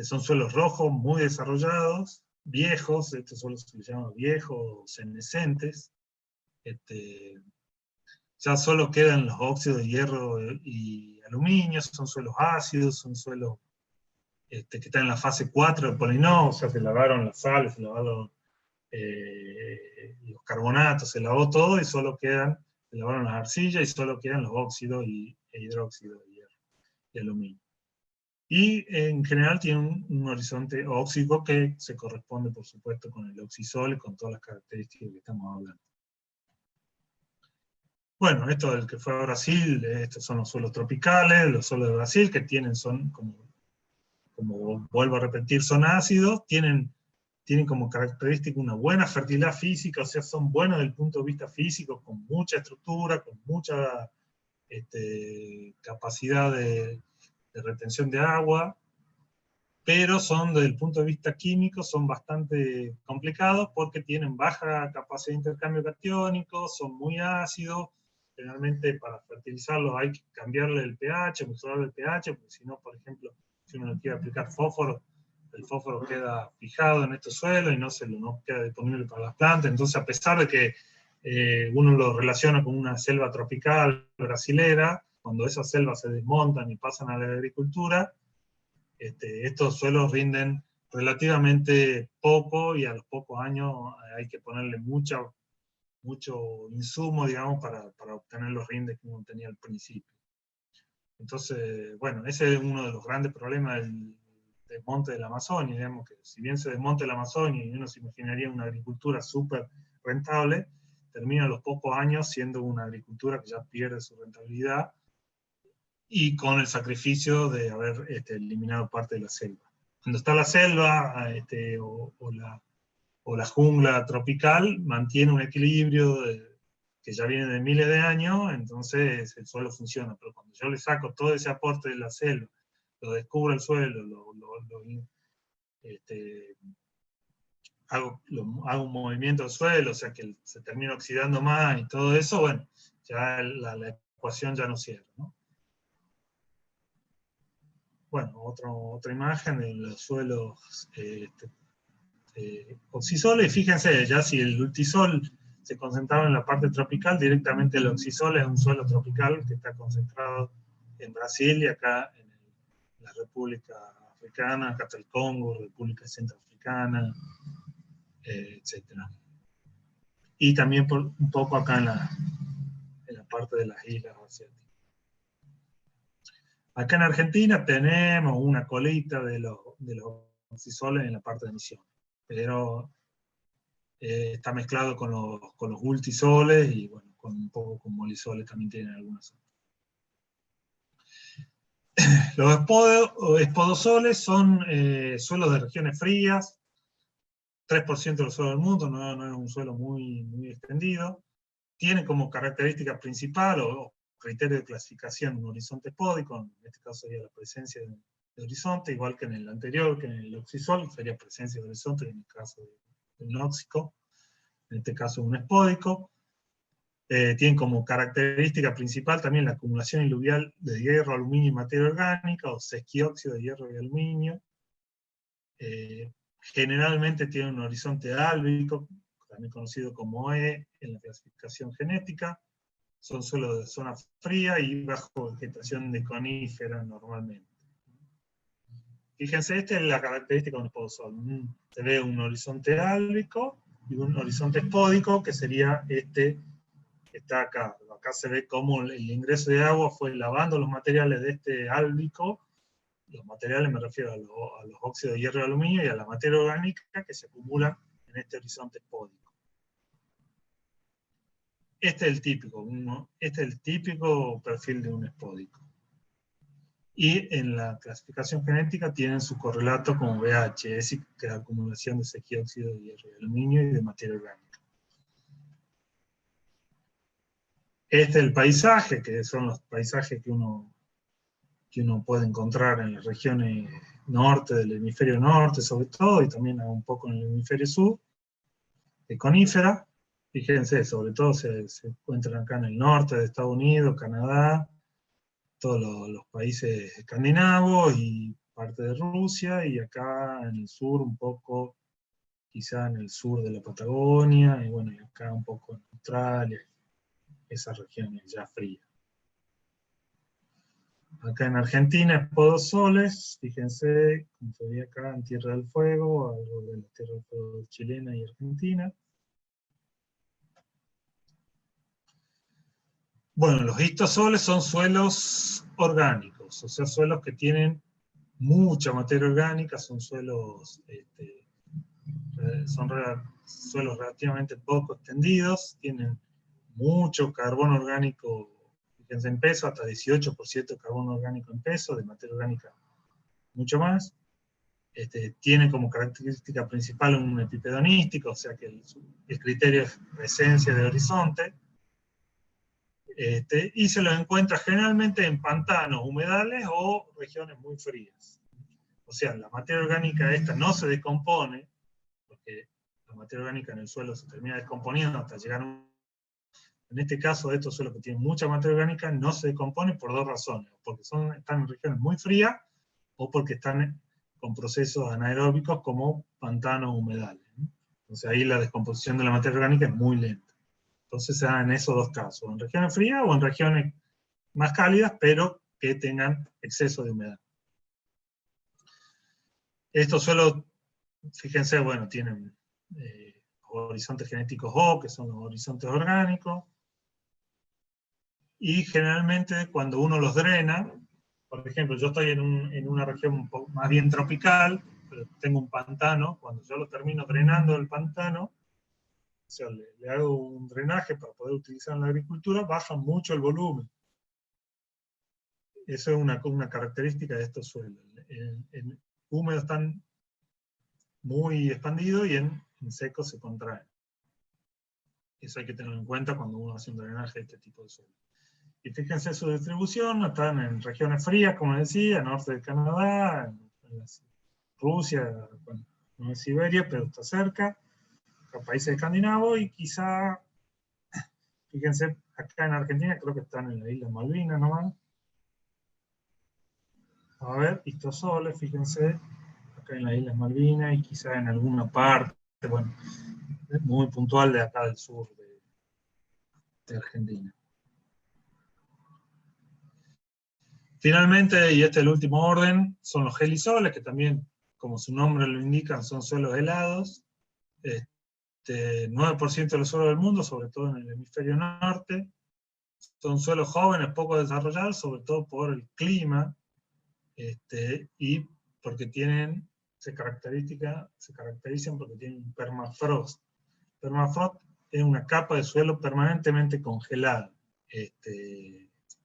S1: Son suelos rojos, muy desarrollados, viejos, estos suelos se les llama viejos, senescentes. Ya solo quedan los óxidos de hierro y aluminio, son suelos ácidos, son suelos que están en la fase 4 de Polinó, o sea, se lavaron las sales, se lavaron los carbonatos, se lavó todo y solo quedan, se lavaron las arcillas y solo quedan los óxidos e hidróxido de hierro y aluminio. Y en general tiene un horizonte óxido que se corresponde, por supuesto, con el oxisol y con todas las características que estamos hablando. Bueno, esto del que fue a Brasil, estos son los suelos tropicales, los suelos de Brasil, que son, como vuelvo a repetir, son ácidos, tienen como característica una buena fertilidad física, o sea, son buenos desde el punto de vista físico, con mucha estructura, con mucha capacidad de retención de agua, pero son desde el punto de vista químico, son bastante complicados porque tienen baja capacidad de intercambio catiónico, son muy ácidos, generalmente para fertilizarlos hay que cambiarle el pH, mesurarle el pH, porque si no, por ejemplo, si uno le quiere aplicar fósforo, el fósforo queda fijado en estos suelos y no queda disponible para las plantas. Entonces, a pesar de que uno lo relaciona con una selva tropical brasilera, cuando esas selvas se desmontan y pasan a la agricultura, estos suelos rinden relativamente poco y a los pocos años hay que ponerle mucho insumo, digamos, para obtener los rindes que uno tenía al principio. Entonces, bueno, ese es uno de los grandes problemas del desmonte de la Amazonia, digamos, que si bien se desmonte la Amazonia y uno se imaginaría una agricultura súper rentable, termina a los pocos años siendo una agricultura que ya pierde su rentabilidad y con el sacrificio de haber eliminado parte de la selva. Cuando está la selva o la jungla tropical, mantiene un equilibrio que ya viene de miles de años, entonces el suelo funciona. Pero cuando yo le saco todo ese aporte de la selva, lo descubro el suelo, hago un movimiento del suelo, o sea que se termina oxidando más y todo eso, bueno, ya la ecuación ya no cierra, ¿no? Bueno, otra imagen de los suelos oxisoles. Fíjense, ya si el ultisol se concentraba en la parte tropical, directamente el oxisol es un suelo tropical que está concentrado en Brasil y acá en la República Africana, acá está el Congo, República Centroafricana, etc. Y también un poco acá en la parte de las islas asiáticas. Acá en Argentina tenemos una colita de los oxisoles en la parte de emisión, pero está mezclado con los multisoles y bueno, un poco con molisoles también tienen algunas. Los espodosoles son suelos de regiones frías, 3% de los suelos del mundo, no es un suelo muy, muy extendido. Tiene como característica principal o criterio de clasificación un horizonte espódico, en este caso sería la presencia de horizonte, igual que en el anterior, que en el oxisol, sería presencia de horizonte, en el caso del nóxico, en este caso un espódico. Tienen como característica principal también la acumulación iluvial de hierro, aluminio y materia orgánica, o sesquióxido de hierro y aluminio. Generalmente tienen un horizonte álbico, también conocido como E en la clasificación genética. Son suelos de zona fría y bajo vegetación de conífera normalmente. Fíjense, esta es la característica de un espodosol. Se ve un horizonte álbico y un horizonte espódico, que sería este que está acá. Acá se ve cómo el ingreso de agua fue lavando los materiales de este álbico. Los materiales me refiero a los óxidos de hierro y aluminio y a la materia orgánica que se acumula en este horizonte espódico. Este es el típico perfil de un espódico. Y en la clasificación genética tienen su correlato como VHS, que es la acumulación de sesquióxido de hierro y aluminio y de materia orgánica. Este es el paisaje, que son los paisajes que uno puede encontrar en las regiones norte del hemisferio norte, sobre todo, y también un poco en el hemisferio sur, de conífera. Fíjense, sobre todo se encuentran acá en el norte de Estados Unidos, Canadá, todos los países escandinavos y parte de Rusia, y acá en el sur un poco, quizá en el sur de la Patagonia, y bueno, y acá un poco en Australia, esas regiones ya frías. Acá en Argentina es Podosoles, fíjense, como se ve acá en Tierra del Fuego, algo de la Tierra del Fuego chilena y argentina. Bueno, los histosoles son suelos orgánicos, o sea, suelos que tienen mucha materia orgánica, son suelos, suelos relativamente poco extendidos, tienen mucho carbono orgánico, fíjense en peso, hasta 18% de carbono orgánico en peso, de materia orgánica mucho más. Tiene como característica principal un epipedonístico, o sea que el criterio es presencia de horizonte, y se los encuentra generalmente en pantanos, humedales o regiones muy frías. O sea, la materia orgánica esta no se descompone, porque la materia orgánica en el suelo se termina descomponiendo hasta llegar a en este caso, estos suelos que tienen mucha materia orgánica no se descomponen por dos razones, porque están en regiones muy frías o porque están con procesos anaeróbicos como pantanos humedales. Entonces ahí la descomposición de la materia orgánica es muy lenta. Entonces se da en esos dos casos, en regiones frías o en regiones más cálidas, pero que tengan exceso de humedad. Estos suelos, fíjense, bueno, tienen horizontes genéticos O, que son los horizontes orgánicos, y generalmente cuando uno los drena, por ejemplo, yo estoy en una región un poco más bien tropical, pero tengo un pantano, cuando yo lo termino drenando el pantano, o sea, le hago un drenaje para poder utilizar en la agricultura, baja mucho el volumen. Eso es una característica de estos suelos. En húmedos están muy expandidos y en secos se contraen. Eso hay que tenerlo en cuenta cuando uno hace un drenaje de este tipo de suelo. Y fíjense su distribución, están en regiones frías, como decía, norte de Canadá, en Rusia, bueno, no es Siberia, pero está cerca, los países escandinavos, y quizá, fíjense, acá en Argentina creo que están en la isla Malvinas nomás. A ver, histosoles, fíjense, acá en las Islas Malvinas, y quizá en alguna parte, bueno, muy puntual de acá del sur de Argentina. Finalmente, y este es el último orden, son los gelisoles, que también, como su nombre lo indica, son suelos helados. 9% de los suelos del mundo, sobre todo en el hemisferio norte. Son suelos jóvenes, poco desarrollados, sobre todo por el clima, y porque se caracterizan porque tienen permafrost. Permafrost es una capa de suelo permanentemente congelada.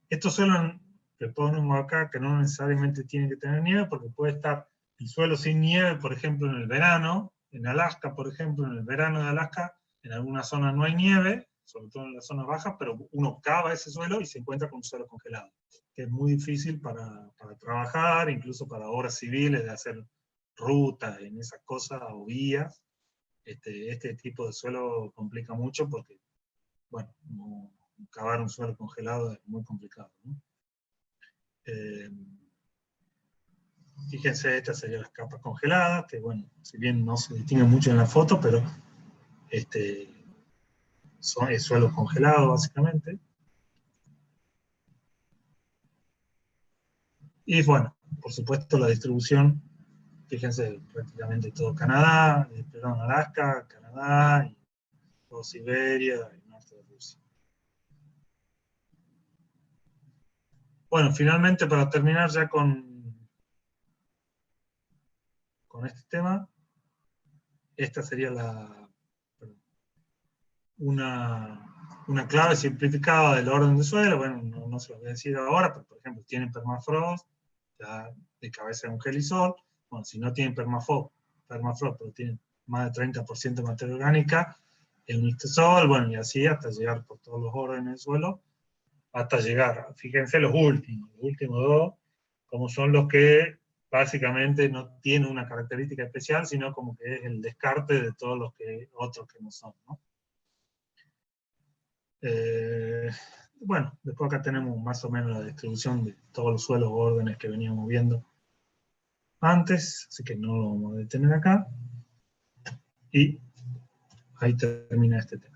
S1: Estos suelos que ponemos acá, que no necesariamente tienen que tener nieve, porque puede estar el suelo sin nieve, por ejemplo, en el verano, en Alaska, por ejemplo, en el verano de Alaska, en algunas zonas no hay nieve, sobre todo en las zonas bajas, pero uno cava ese suelo y se encuentra con un suelo congelado, que es muy difícil para trabajar, incluso para obras civiles, de hacer rutas en esas cosas, o vías. Este tipo de suelo complica mucho porque, bueno, cavar un suelo congelado es muy complicado, ¿no? Fíjense, estas serían las capas congeladas, que bueno, si bien no se distinguen mucho en la foto, pero es suelo congelado básicamente. Y bueno, por supuesto la distribución, fíjense, prácticamente todo Canadá, perdón, Alaska, Canadá, y todo Siberia, y norte de Rusia. Bueno, finalmente para terminar ya con este tema, esta sería una clave simplificada del orden de suelo. Bueno, no se lo voy a decir ahora, pero por ejemplo, tienen permafrost, ya de cabeza de un gelisol. Bueno, si no tienen permafrost, pero tienen más de 30% de materia orgánica, es un histosol, bueno, y así hasta llegar por todos los órdenes del suelo, hasta llegar, fíjense los últimos dos, como son los que básicamente no tienen una característica especial, sino como que es el descarte de todos los otros que no son, ¿no? Bueno, después acá tenemos más o menos la distribución de todos los suelos o órdenes que veníamos viendo antes, así que no lo vamos a detener acá. Y ahí termina este tema.